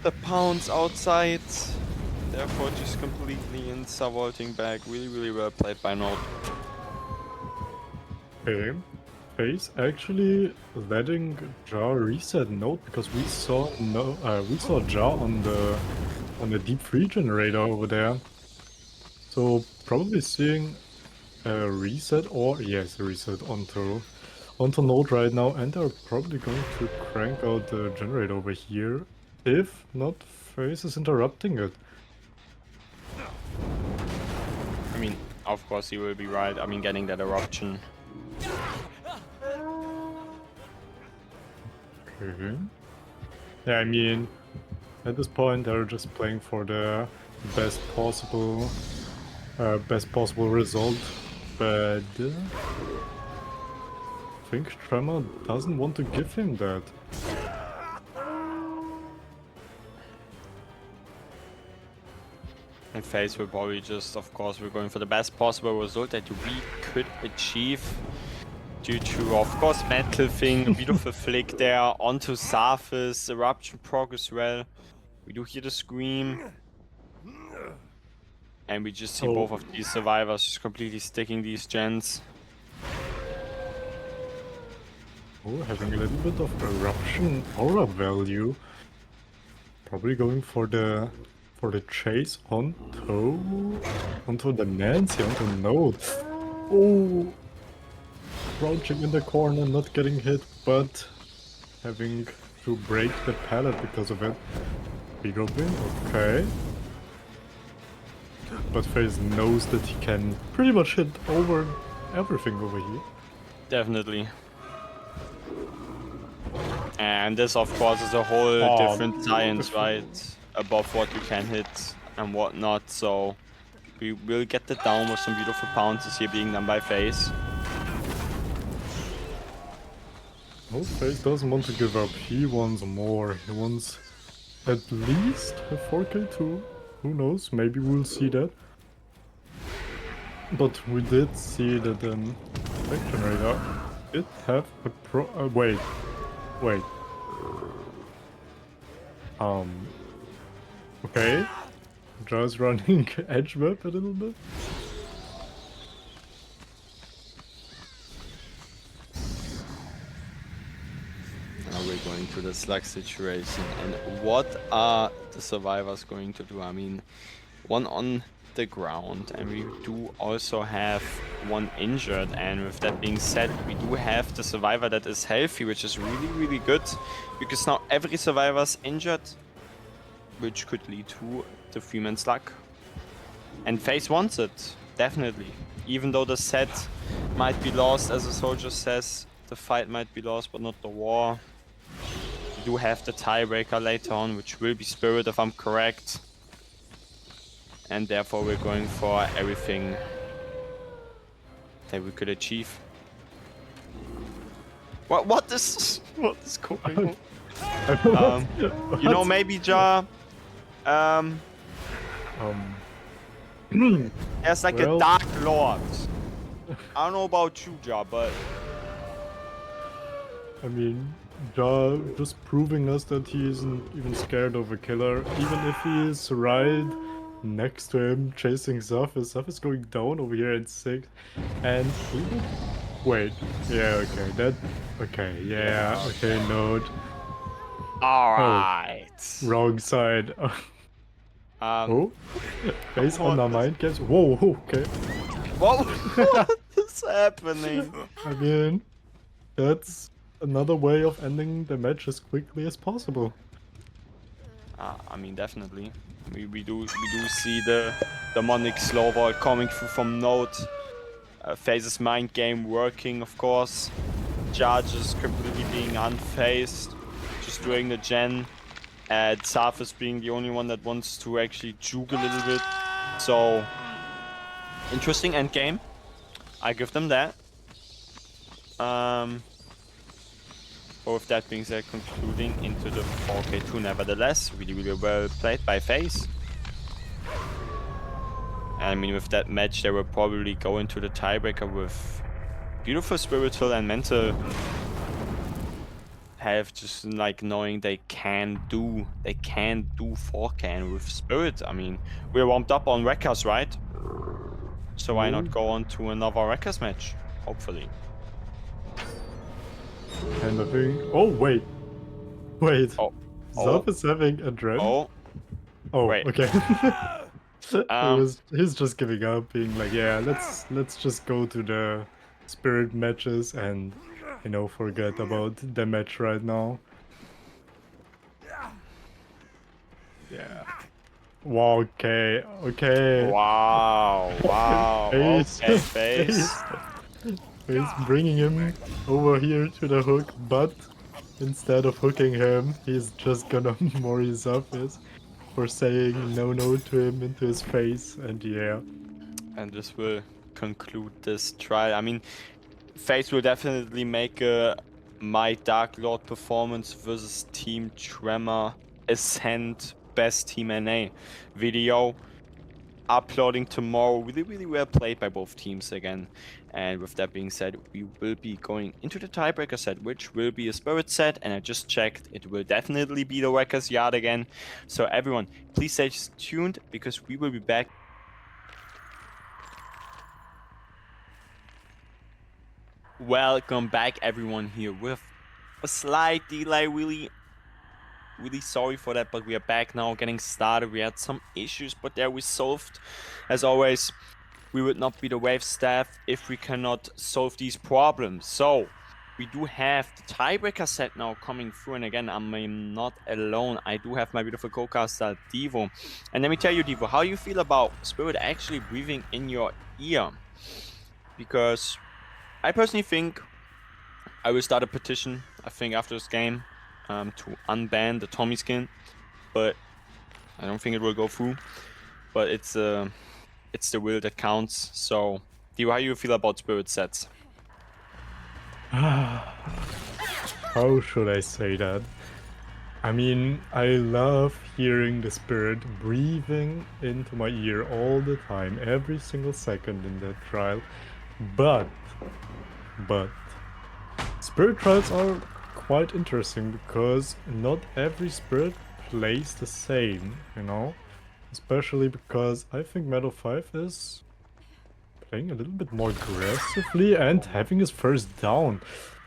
Speaker 1: the pounce outside. Therefore just completely in vaulting back. Really well played by Note.
Speaker 2: Okay. FaZe actually letting Jar reset Note, because we saw Jar on the deep free generator over there. So probably seeing a reset, or yes, a reset onto Note right now, and they're probably going to crank out the generator over here. If not, FaZe is interrupting it.
Speaker 1: I mean, of course he will be right. I mean, getting that eruption.
Speaker 2: Okay. Yeah, I mean, at this point they're just playing for the best possible result, but I think TREMOR doesn't want to give him that.
Speaker 1: And FaZe will probably just, of course, we're going for the best possible result that we could achieve. Due to, of course, mental thing, a beautiful flick there onto surface, eruption proc as well. We do hear the scream. And we just see both of these survivors just completely sticking these gens.
Speaker 2: Oh, having a little bit of eruption aura value. Probably going for the chase onto the Nancy, onto Node. Oh, crouching in the corner, not getting hit, but having to break the pallet because of it. Big open, okay. But FaZe knows that he can pretty much hit over everything over here.
Speaker 1: Definitely. And this, of course, is a whole different science, right? Above what you can hit and whatnot. So we will get the down with some beautiful pounces here being done by FaZe.
Speaker 2: No, FaZe doesn't want to give up. He wants more. He wants at least a 4K2. Who knows? Maybe we'll see that. But we did see that Tech Generator did have a wait. Okay. Just running edge whip a little bit.
Speaker 1: Now we're going to the slug situation, and what are the survivors going to do? I mean, one on the ground, and we do also have one injured, and with that being said, we do have the survivor that is healthy, which is really good, because now every survivor's injured, which could lead to the 3-man slug. And FaZe wants it, definitely. Even though the set might be lost, as the soldier says, the fight might be lost, but not the war. We do have the tiebreaker later on, which will be Spirit if I'm correct. And therefore we're going for everything that we could achieve. What is going on? You know, maybe Ja, there's like a Dark Lord. I don't know about you, Ja, but
Speaker 2: I mean, Ja just proving us that he isn't even scared of a killer, even if he is right next to him chasing Zaf. Zaf is going down over here at 6, and he would... Wait, yeah, okay, yeah, okay, note.
Speaker 1: alright.
Speaker 2: Wrong side. Oh, based on
Speaker 1: what
Speaker 2: our
Speaker 1: is-
Speaker 2: mind games. Whoa, okay.
Speaker 1: What is happening?
Speaker 2: I mean, that's another way of ending the match as quickly as possible.
Speaker 1: I mean, definitely. We do see the demonic slow ball coming through from Note. FaZe's mind game working, of course. Charges completely being unfazed, just doing the gen. Zaf is being the only one that wants to actually juke a little bit. So, interesting end game. I give them that. But with that being said, concluding into the 4K2, nevertheless, really well played by FaZe. I mean, with that match, they will probably go into the tiebreaker with beautiful spiritual and mental health, just like knowing they can do 4K with spirit. I mean, we're warmed up on Wreckers, right? So why not go on to another Wreckers match? Hopefully.
Speaker 2: Kind of thing. Oh, wait. Wait.
Speaker 1: Oh.
Speaker 2: Zaf is having a dream?
Speaker 1: Oh.
Speaker 2: Oh,
Speaker 1: Wait.
Speaker 2: okay. He's just giving up, being like, yeah, let's just go to the spirit matches and, you know, forget about the match right now. Yeah. Wow, okay.
Speaker 1: Wow.
Speaker 2: FaZe.
Speaker 1: Okay, FaZe.
Speaker 2: FaZe bringing him over here to the hook, but instead of hooking him, he's just gonna Mori Zafis for saying no to him into his face, and yeah.
Speaker 1: And this will conclude this trial. I mean, FaZe will definitely make a My Dark Lord performance versus Team TREMOR Ascent Best Team NA video uploading tomorrow. Really well played by both teams again. And with that being said, we will be going into the tiebreaker set, which will be a spirit set. And I just checked, it will definitely be the Wreckers Yard again. So everyone, please stay tuned because we will be back. Welcome back, everyone, here with a slight delay. Really sorry for that, but we are back now, getting started. We had some issues, but they're resolved. As always, we would not be the Wave staff if we cannot solve these problems. So we do have the tiebreaker set now coming through, and again, I'm not alone. I do have my beautiful co-caster Devo. And let me tell you, Devo, how you feel about Spirit actually breathing in your ear? Because I personally think I will start a petition, I think, after this game to unban the Tommy skin, but I don't think it will go through. But it's the will that counts. So, Dio, how you feel about spirit sets?
Speaker 2: How should I say that? I mean, I love hearing the spirit breathing into my ear all the time, every single second in that trial. But spirit trials are quite interesting because not every spirit plays the same, you know? Especially because I think Meadow 5 is playing a little bit more aggressively and having his first down.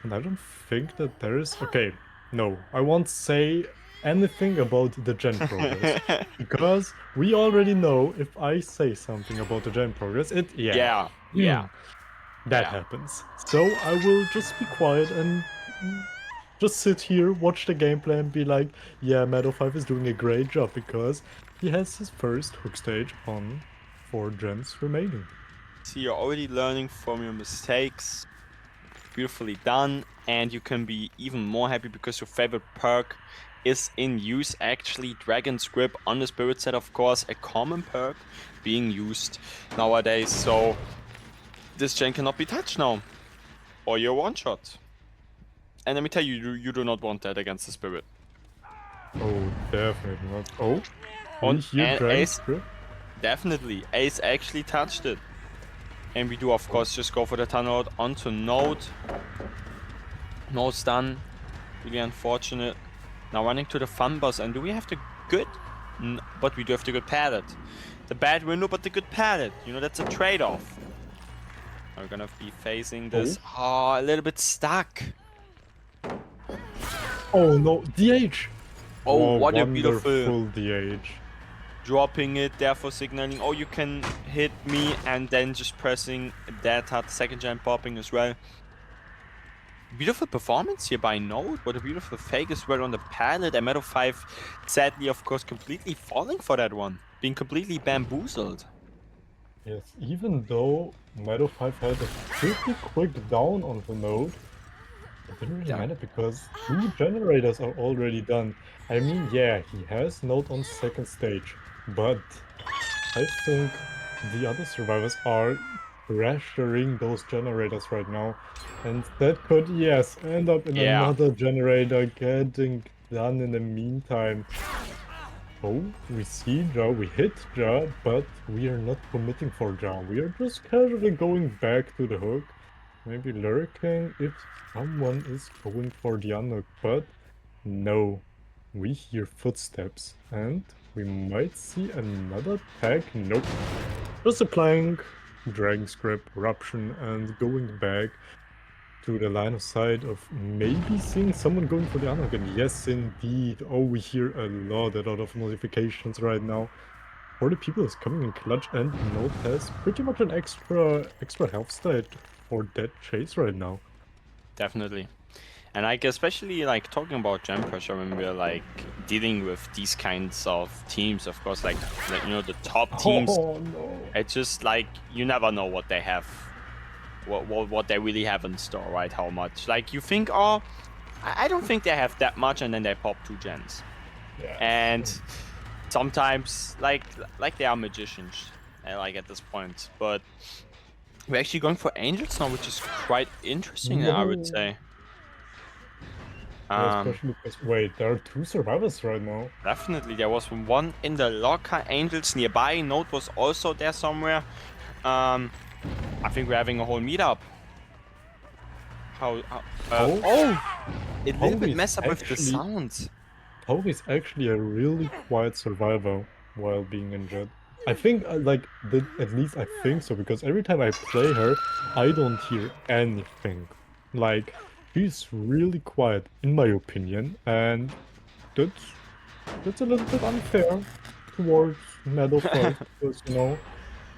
Speaker 2: And I don't think that there is... Okay, no, I won't say anything about the gen progress. Because we already know if I say something about the gen progress,
Speaker 1: Yeah,
Speaker 2: hmm,
Speaker 1: yeah,
Speaker 2: that
Speaker 1: yeah.
Speaker 2: happens. So I will just be quiet and just sit here, watch the gameplay, and be like, yeah, Meadow 5 is doing a great job because he has his first hook stage on 4 gens remaining.
Speaker 1: See, you're already learning from your mistakes. Beautifully done, and you can be even more happy because your favorite perk is in use. Actually, Dragon's Grip on the Spirit set, of course, a common perk being used nowadays. So this gen cannot be touched now, or you're one shot. And let me tell you, you do not want that against the Spirit.
Speaker 2: Oh, definitely not. Oh, we hear
Speaker 1: And
Speaker 2: Dragon's
Speaker 1: Ace,
Speaker 2: Grip.
Speaker 1: definitely, Ace actually touched it. And we do, of course, just go for the tunnel out onto Node. No stun. Really unfortunate. Now running to the fun boss, and do we have the good? But we do have the good palette. The bad window, but the good palette. You know, that's a trade-off. We're gonna be facing this. Oh, a little bit stuck.
Speaker 2: Oh no, DH!
Speaker 1: Oh,
Speaker 2: Wow,
Speaker 1: what a beautiful
Speaker 2: wonderful DH.
Speaker 1: dropping it, therefore signaling, oh, you can hit me, and then just pressing that hard, second gen popping as well. Beautiful performance here by Node. What a beautiful fake as well on the palette. And Meadow 5, sadly, of course, completely falling for that one. Being completely bamboozled.
Speaker 2: Yes, even though Meadow 5 had a pretty quick down on the node, it didn't really
Speaker 1: Yeah.
Speaker 2: matter because 2 generators are already done. I mean, yeah, he has node on second stage, but I think the other survivors are pressuring those generators right now. And that could, yes, end up in
Speaker 1: Yeah.
Speaker 2: another generator getting done in the meantime. Oh, we see Ja, we hit Ja, but we are not committing for Ja. We are just casually going back to the hook. Maybe lurking if someone is going for the unhook, but no. We hear footsteps and we might see another tag. Nope. Just applying Dragon's Grip, Eruption, and going back to the line of sight of maybe seeing someone going for the unhook. And yes, indeed. Oh, we hear a lot of notifications right now. 40 people is coming in clutch, and Node has pretty much an extra health state for that chase right now.
Speaker 1: Definitely. And like, especially like talking about gem pressure when we're like dealing with these kinds of teams, of course, like you know, the top teams.
Speaker 2: Oh no.
Speaker 1: It's just like you never know what they have, what they really have in store, right? How much? Like you think, oh, I don't think they have that much, and then they pop 2 gens.
Speaker 2: Yes.
Speaker 1: And sometimes, like they are magicians, like at this point. But we're actually going for angels now, which is quite interesting, I would say.
Speaker 2: Yeah, especially because, wait, there are 2 survivors right now.
Speaker 1: Definitely, there was one in the locker. Angels nearby. Node was also there somewhere. I think we're having a whole meetup. It little bit messed up with the sounds.
Speaker 2: Tauge is actually a really quiet survivor while being injured. I think, like, at least I think so, because every time I play her, I don't hear anything. Like, she's really quiet, in my opinion, and that's a little bit unfair towards Meadow 5, because, you know,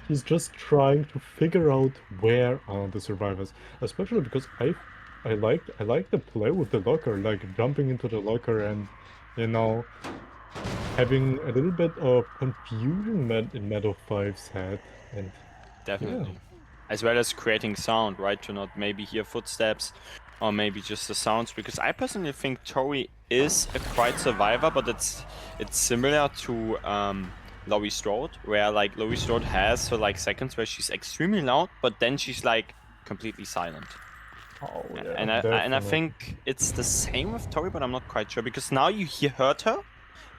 Speaker 2: he's just trying to figure out where are the survivors, especially because I like the play with the locker, like jumping into the locker and, you know, having a little bit of confusion in Meadow 5's head, and
Speaker 1: Definitely.
Speaker 2: yeah.
Speaker 1: As well as creating sound, right? To not maybe hear footsteps or maybe just the sounds. Because I personally think Tori is a quiet survivor, but it's similar to Laurie Strode, where like Laurie Strode has her like seconds where she's extremely loud, but then she's like completely silent.
Speaker 2: Oh yeah,
Speaker 1: And I think it's the same with Tori, but I'm not quite sure because now you heard her,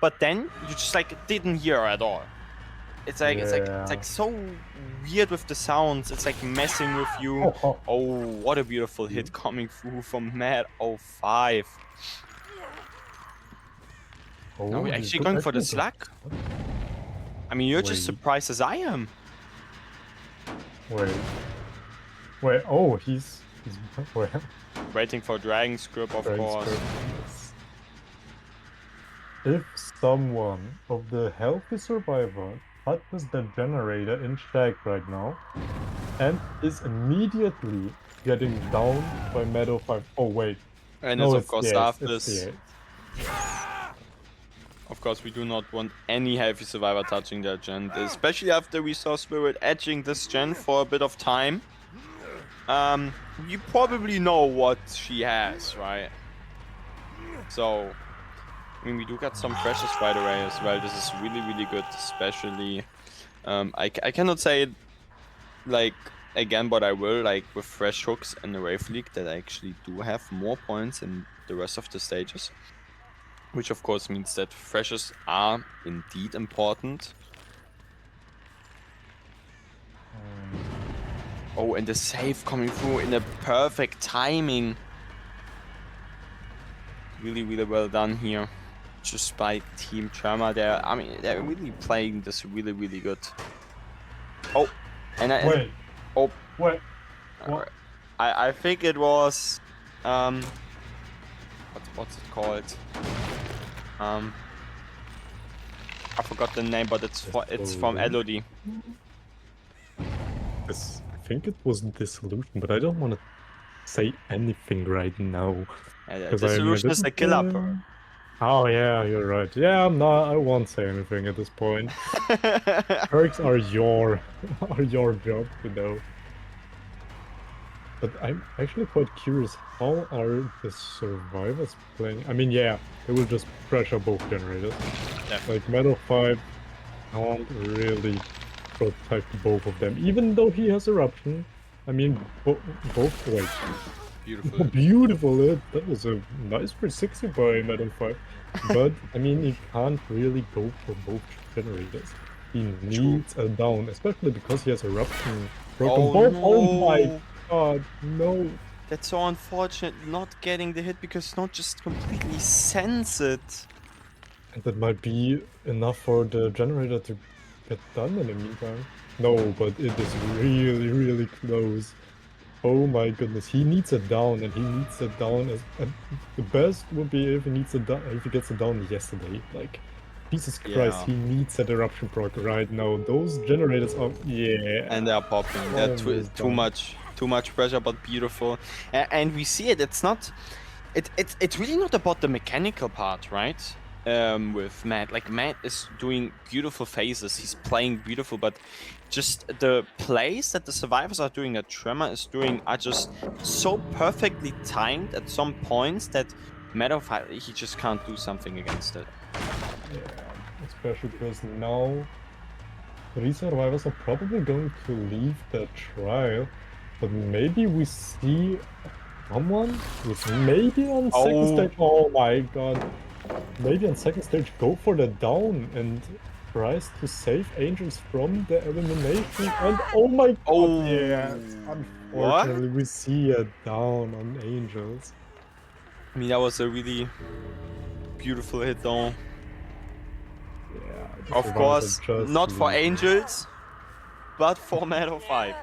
Speaker 1: but then you just like didn't hear her at all. It's like so weird with the sounds. It's like messing with you. Oh, what a beautiful hit coming through from Mad 05.
Speaker 2: Oh,
Speaker 1: Now we're actually going for the slug. I mean, you're just surprised as I am.
Speaker 2: Wait. Oh, he's
Speaker 1: waiting for Dragon's Grip, of course.
Speaker 2: if someone of the healthy survivor touches the generator in check right now and is immediately getting down by Meadow 5. Oh wait,
Speaker 1: And
Speaker 2: no,
Speaker 1: it's of
Speaker 2: it's the
Speaker 1: course
Speaker 2: Ace.
Speaker 1: after
Speaker 2: It's the
Speaker 1: this.
Speaker 2: Ace.
Speaker 1: Of course, we do not want any healthy survivor touching that gen, especially after we saw Spirit edging this gen for a bit of time. You probably know what she has, right? So, I mean, we do get some pressures right away as well. This is really, really good, especially. I cannot say it, like, again, but I will, like, with fresh hooks in the Wraith League, that I actually do have more points in the rest of the stages. Which, of course, means that freshes are indeed important. Oh, and the save coming through in a perfect timing. Really, really well done here. Just by Team TREMOR. They're really playing this really, really good. Oh,
Speaker 2: Wait.
Speaker 1: Oh,
Speaker 2: Wait. What?
Speaker 1: I think it was what's it called? I forgot the name, but it's from LOD.
Speaker 2: I think it was Dissolution, but I don't want to say anything right now.
Speaker 1: Dissolution is a killer perk.
Speaker 2: Oh yeah, you're right. Yeah, I won't say anything at this point. Perks are your job to know. But I'm actually quite curious, how are the survivors playing? I mean, yeah, they will just pressure both generators.
Speaker 1: Yeah.
Speaker 2: Like Metal 5 can't really protect both of them, even though he has Eruption. I mean, both, wait.
Speaker 1: Beautiful.
Speaker 2: Beautiful, that was a nice 360 by Metal 5. But, I mean, he can't really go for both generators. He needs a down, especially because he has Eruption broken both.
Speaker 1: No.
Speaker 2: Oh my god, no.
Speaker 1: That's so unfortunate, not getting the hit because not just completely sense it.
Speaker 2: And that might be enough for the generator to get done in the meantime. No, but it is really, really close. Oh my goodness, he needs a down, and he needs a down as the best would be if he needs a down, if he gets a down yesterday. Like, Jesus Christ, he needs that eruption proc right now. Those generators are
Speaker 1: and they're popping. They're too much pressure, but beautiful. And we see it. It's not. It's really not about the mechanical part, right? With Matt, like Matt is doing beautiful phases. He's playing beautiful, but just the plays that the survivors are doing, that TREMOR is doing, are just so perfectly timed at some points that Matt, he just can't do something against it.
Speaker 2: Yeah, especially because now 3 survivors are probably going to leave the trial, but maybe we see someone who's maybe on second stage. Oh my god. Maybe on second stage go for the down and tries to save Angels from the elimination. And oh my god, yes. Unfortunately, we see a down on Angels.
Speaker 1: I mean, that was a really beautiful hit though.
Speaker 2: Yeah,
Speaker 1: of course, not for Angels, but for Meadow 5.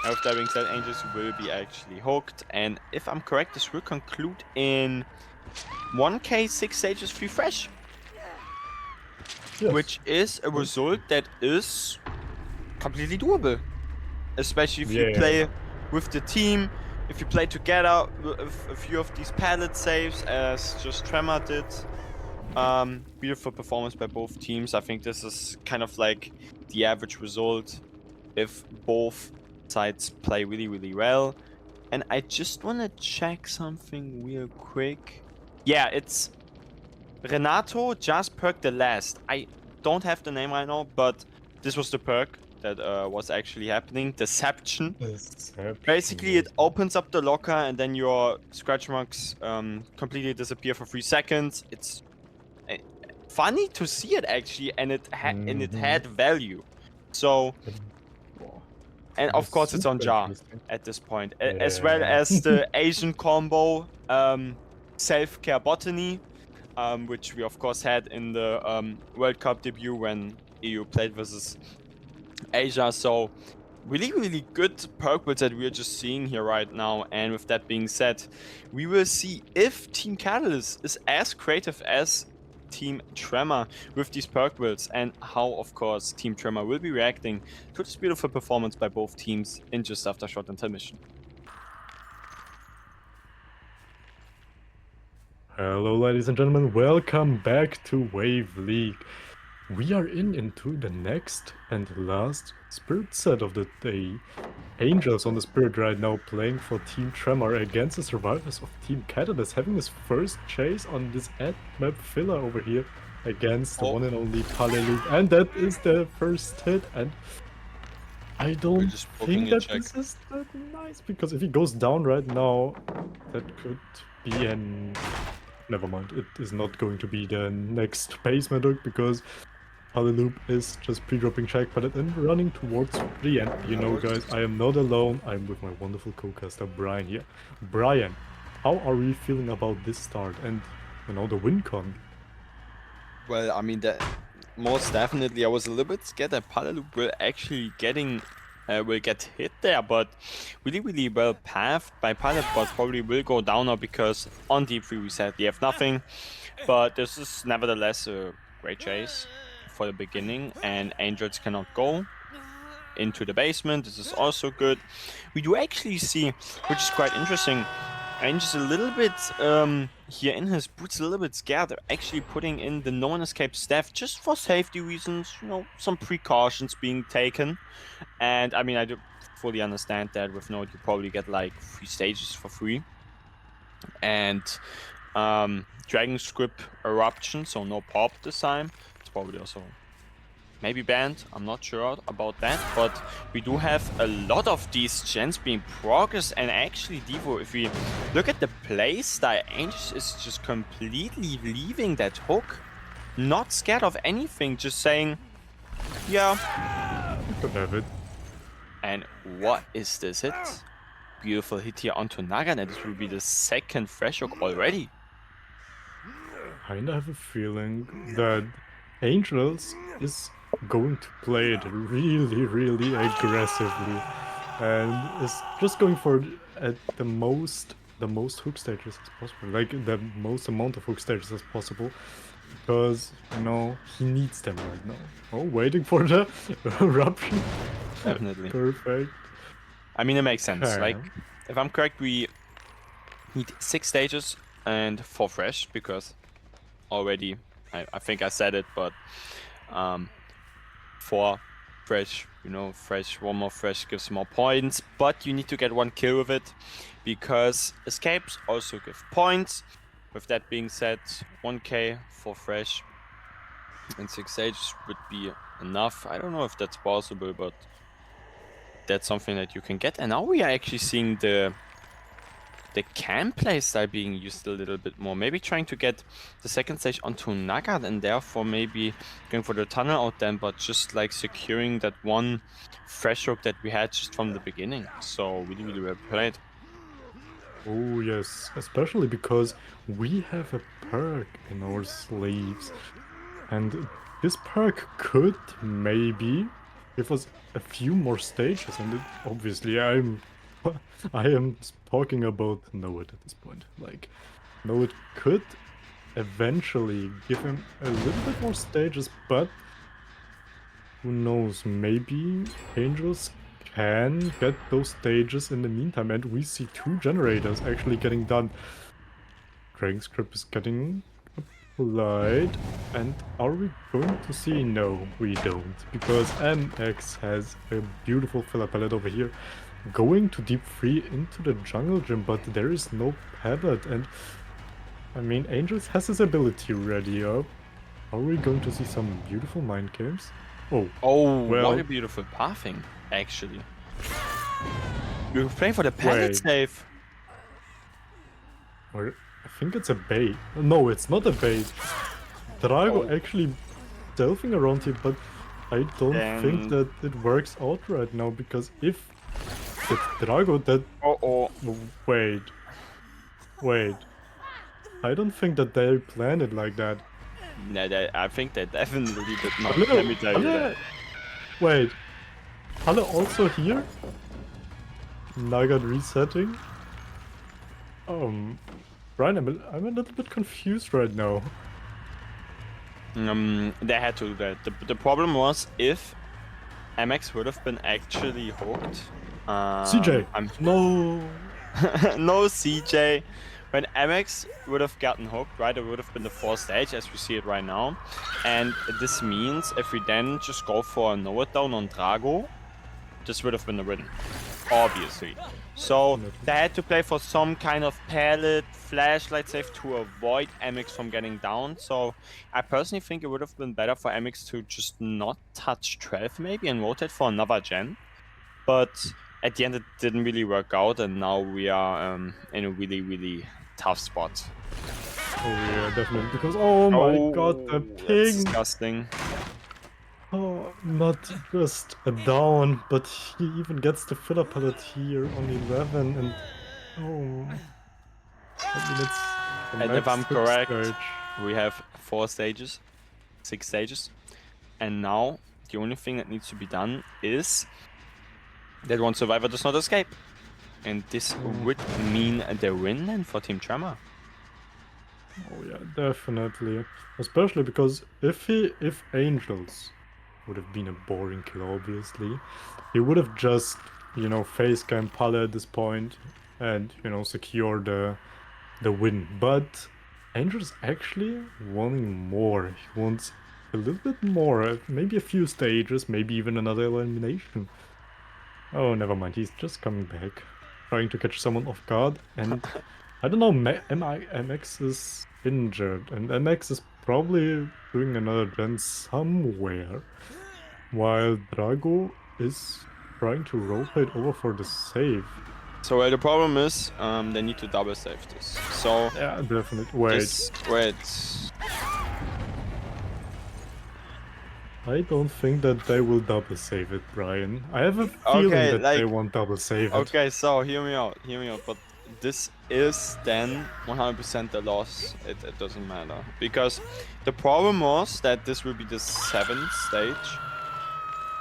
Speaker 1: And with that being said, Angels will be actually hooked. And if I'm correct, this will conclude in 1k 6 stages free fresh. Yes. Which is a result that is completely doable. Especially if you play with the team, if you play together with a few of these pallet saves as just TREMOR did. Beautiful performance by both teams. I think this is kind of like the average result if both sides play really, really well. And I just want to check something real quick. Yeah, it's Renato just perked the last. I don't have the name right now, but this was the perk that was actually happening. Deception. Basically, it opens up the locker and then your scratch marks completely disappear for 3 seconds. It's funny to see it actually, and it had value. So, and of course it's on jar at this point, as well as the Asian combo self-care botany, which we of course had in the World Cup debut when EU played versus Asia. So really, really good perk builds that we're just seeing here right now. And with that being said, we will see if Team Catalyst is as creative as Team TREMOR with these perk builds, and how, of course, Team TREMOR will be reacting to this beautiful performance by both teams in just after short intermission.
Speaker 2: Hello, ladies and gentlemen, welcome back to Wave League. We are into the next and last spirit set of the day. Angels on the spirit right now playing for Team TREMOR against the survivors of Team Catalyst, having his first chase on this ad map filler over here against the one and only Paleloop, and that is the first hit. And I don't
Speaker 1: just booking
Speaker 2: think
Speaker 1: a
Speaker 2: that
Speaker 1: check.
Speaker 2: this is that nice, because if he goes down right now, that could be an... Never mind, it is not going to be the next base medic, because Paleloop is just pre-dropping check pallet and running towards 3. And you know, guys, I am not alone. I'm with my wonderful co-caster Brian here. Brian, how are we feeling about this start and, you know, the win con?
Speaker 1: Well, I mean, that most definitely, I was a little bit scared that Paleloop will actually will get hit there, but really well pathed by Pilot, but probably will go down now because on deep 3 we sadly have nothing. But this is nevertheless a great chase for the beginning, and Angels cannot go into the basement. This is also good. We do actually see, which is quite interesting, Angels a little bit here in his boots, a little bit scared of actually putting in the no one escape staff just for safety reasons, you know, some precautions being taken. And I mean, I do fully understand that with Node you probably get like 3 stages for free. And Dragon Script Eruption, so no pop this time. It's probably also maybe banned, I'm not sure about that, but we do have a lot of these gens being progressed. And actually, Devo, if we look at the playstyle, Angels is just completely leaving that hook, not scared of anything, just saying, yeah,
Speaker 2: You could have it.
Speaker 1: and what is this hit? Beautiful hit here onto Naga, and this will be the second fresh hook already.
Speaker 2: I kinda have a feeling that Angels is going to play it really aggressively, and is just going for at the most hook stages as possible, like the most amount of hook stages as possible, because, you know, he needs them right now. Oh, waiting for the eruption.
Speaker 1: Definitely.
Speaker 2: Perfect.
Speaker 1: I mean, it makes sense.
Speaker 2: Okay.
Speaker 1: Like, if I'm correct, we need 6 stages and 4 fresh, because already, I think I said it, but 4 fresh, you know, fresh, 1 more fresh gives more points, but you need to get 1 kill with it, because escapes also give points. With that being said, 1k for fresh and 6 stages would be enough. I don't know if that's possible, but that's something that you can get. And now we are actually seeing the camp playstyle being used a little bit more. Maybe trying to get the second stage onto Naga, and therefore maybe going for the tunnel out then, but just like securing that 1 fresh hook that we had just from the beginning. So really well played.
Speaker 2: Oh yes, especially because we have a perk in our sleeves, and this perk could maybe give us a few more stages. And obviously I am talking about Noed at this point. Like, Noed could eventually give him a little bit more stages, but who knows, maybe Angels can get those stages in the meantime, and we see 2 generators actually getting done. Dragon Script is getting applied, and are we going to see? No, we don't, because MX has a beautiful filler palette over here, going to deep 3 into the jungle gym, but there is no palette, and I mean, Angels has his ability ready up. Are we going to see some beautiful mind games? Oh, well,
Speaker 1: what a beautiful pathing, actually. You're playing for the pallet
Speaker 2: Wait.
Speaker 1: save.
Speaker 2: Or I think it's a bait. No, it's not a bait. Drago actually delving around here, but I don't think that it works out right now, because if it's Drago that... Wait. I don't think that they planned it like that.
Speaker 1: No, I think they definitely did not. Let me tell you that.
Speaker 2: Wait. Halle also here? Naga resetting? Brian, I'm a little bit confused right now.
Speaker 1: They had to do that. The problem was if MX would have been actually hooked.
Speaker 2: CJ! No!
Speaker 1: No CJ. When MX would have gotten hooked, right, it would have been the 4th stage as we see it right now. And this means if we then just go for a Nova down on Drago, this would have been a win, obviously. So they had to play for some kind of pallet, flashlight save to avoid MX from getting down. So I personally think it would have been better for MX to just not touch 12 maybe and rotate for another gen. But at the end it didn't really work out, and now we are in a really, really tough spot.
Speaker 2: Oh yeah, definitely, because oh my god, the
Speaker 1: That's
Speaker 2: ping!
Speaker 1: disgusting.
Speaker 2: Oh, not just a down, but he even gets the filler pallet here on 11, and oh, I mean it's the
Speaker 1: And if
Speaker 2: next
Speaker 1: I'm
Speaker 2: hook
Speaker 1: correct,
Speaker 2: stage.
Speaker 1: we have 4 stages, 6 stages, and now the only thing that needs to be done is that one survivor does not escape, and this would mean the win then for Team TREMOR.
Speaker 2: Oh yeah, definitely, especially because if Angels would have been a boring kill, obviously, he would have just, you know, face cam Pala at this point and, you know, secure the win. But Angel's actually wanting more. He wants a little bit more, maybe a few stages, maybe even another elimination. Oh, never mind, he's just coming back, trying to catch someone off guard, and I don't know, MX is injured, and MX is probably doing another gen somewhere, while Drago is trying to rotate over for the save.
Speaker 1: So the problem is they need to double save this. So
Speaker 2: Yeah, definitely. Wait. I don't think that they will double save it, Brian. I have a feeling that they won't double save it.
Speaker 1: Okay, so hear me out, but this is then 100% the loss. It doesn't matter, because the problem was that this will be the 7th stage,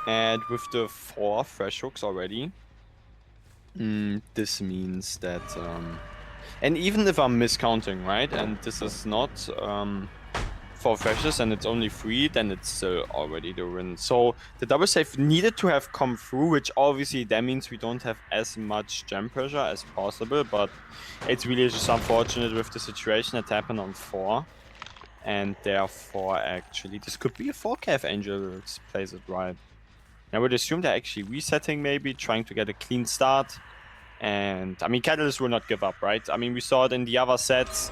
Speaker 1: and with the 4 fresh hooks already, this means that and even if I'm miscounting, right, and this is not 4 freshes and it's only 3, then it's still already the win. So the double save needed to have come through, which obviously that means we don't have as much gem pressure as possible, but it's really just unfortunate with the situation that happened on 4. And therefore actually this could be a 4K if Angels plays it right. I would assume they're actually resetting, maybe trying to get a clean start. And I mean, Catalyst will not give up, right? I mean, we saw it in the other sets.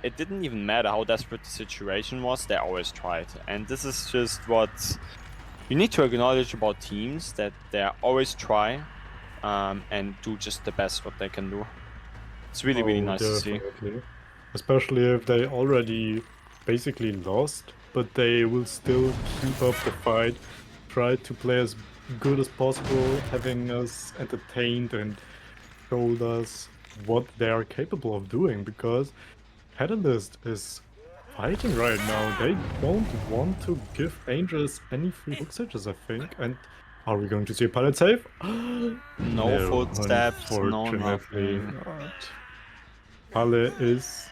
Speaker 1: It didn't even matter how desperate the situation was, they always tried. And this is just what you need to acknowledge about teams, that they always try and do just the best what they can do. It's really, really nice to see.
Speaker 2: Especially if they already basically lost, but they will still keep up the fight, try to play as good as possible, having us entertained and showed us what they are capable of doing, because Catalyst is fighting right now. They don't want to give Angels any free hook stages, I think. And are we going to see a pallet save?
Speaker 1: No footsteps, no
Speaker 2: unfortunately
Speaker 1: nothing.
Speaker 2: not. Pale is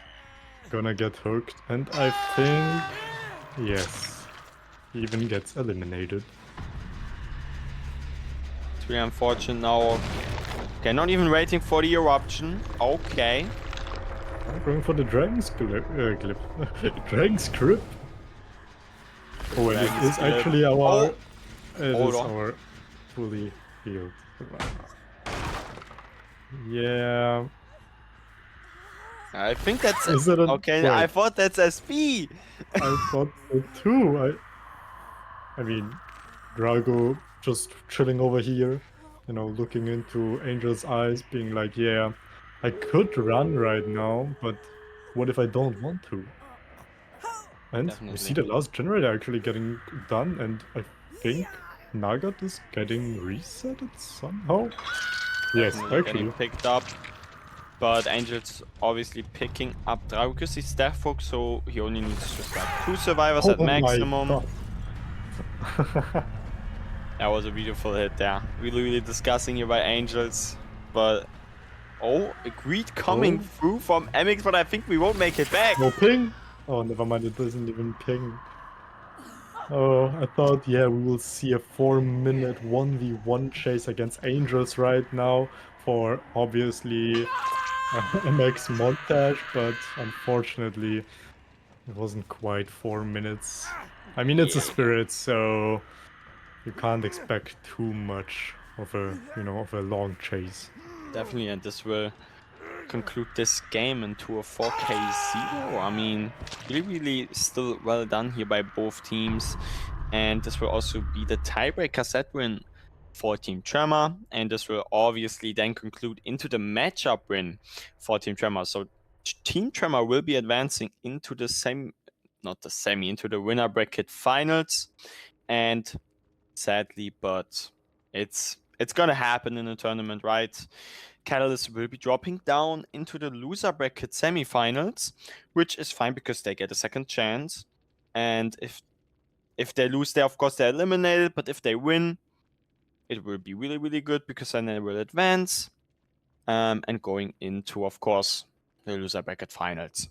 Speaker 2: gonna get hooked, and I think, yes, he even gets eliminated.
Speaker 1: It's really unfortunate now. Okay, not even waiting for the eruption. Okay.
Speaker 2: I'm going for the Dragon's Grip. Dragon's Grip? Oh, and it is actually our... It is our fully healed survivor. Yeah...
Speaker 1: I think that's
Speaker 2: okay.
Speaker 1: I thought that's SP.
Speaker 2: I thought so too. I mean, Drago just chilling over here, you know, looking into Angel's eyes, being like, yeah, I could run right now, but what if I don't want to? And we see the last generator actually getting done, and I think Nugget is getting resetted somehow. Yes, actually.
Speaker 1: Getting picked up. But Angel's obviously picking up Drago because he's death hook, so he only needs just like 2 survivors at maximum. That was a beautiful hit there. Really, really disgusting here by Angels. But a greed coming through from MX, but I think we won't make it back.
Speaker 2: No ping? Oh, never mind, it doesn't even ping. Oh, I thought, yeah, we will see a 4-minute 1v1 chase against Angels right now for obviously MX montage, but unfortunately it wasn't quite 4 minutes. I mean, it's a
Speaker 1: Yeah,
Speaker 2: spirit, so you can't expect too much of a, of a long chase.
Speaker 1: definitely, and this will conclude this game into a 4K0. I mean, really still well done here by both teams. And this will also be the tiebreaker set win for Team Tremor. And this will obviously then conclude into the matchup win for Team Tremor. So Team Tremor will be advancing into the into the winner bracket finals. And sadly, but it's gonna happen in the tournament, right? Catalyst will be dropping down into the loser bracket semifinals, which is fine because they get a second chance. And if they lose, they of course they're eliminated. But if they win, it will be really good because then they will advance. And going into, of course, the loser bracket finals.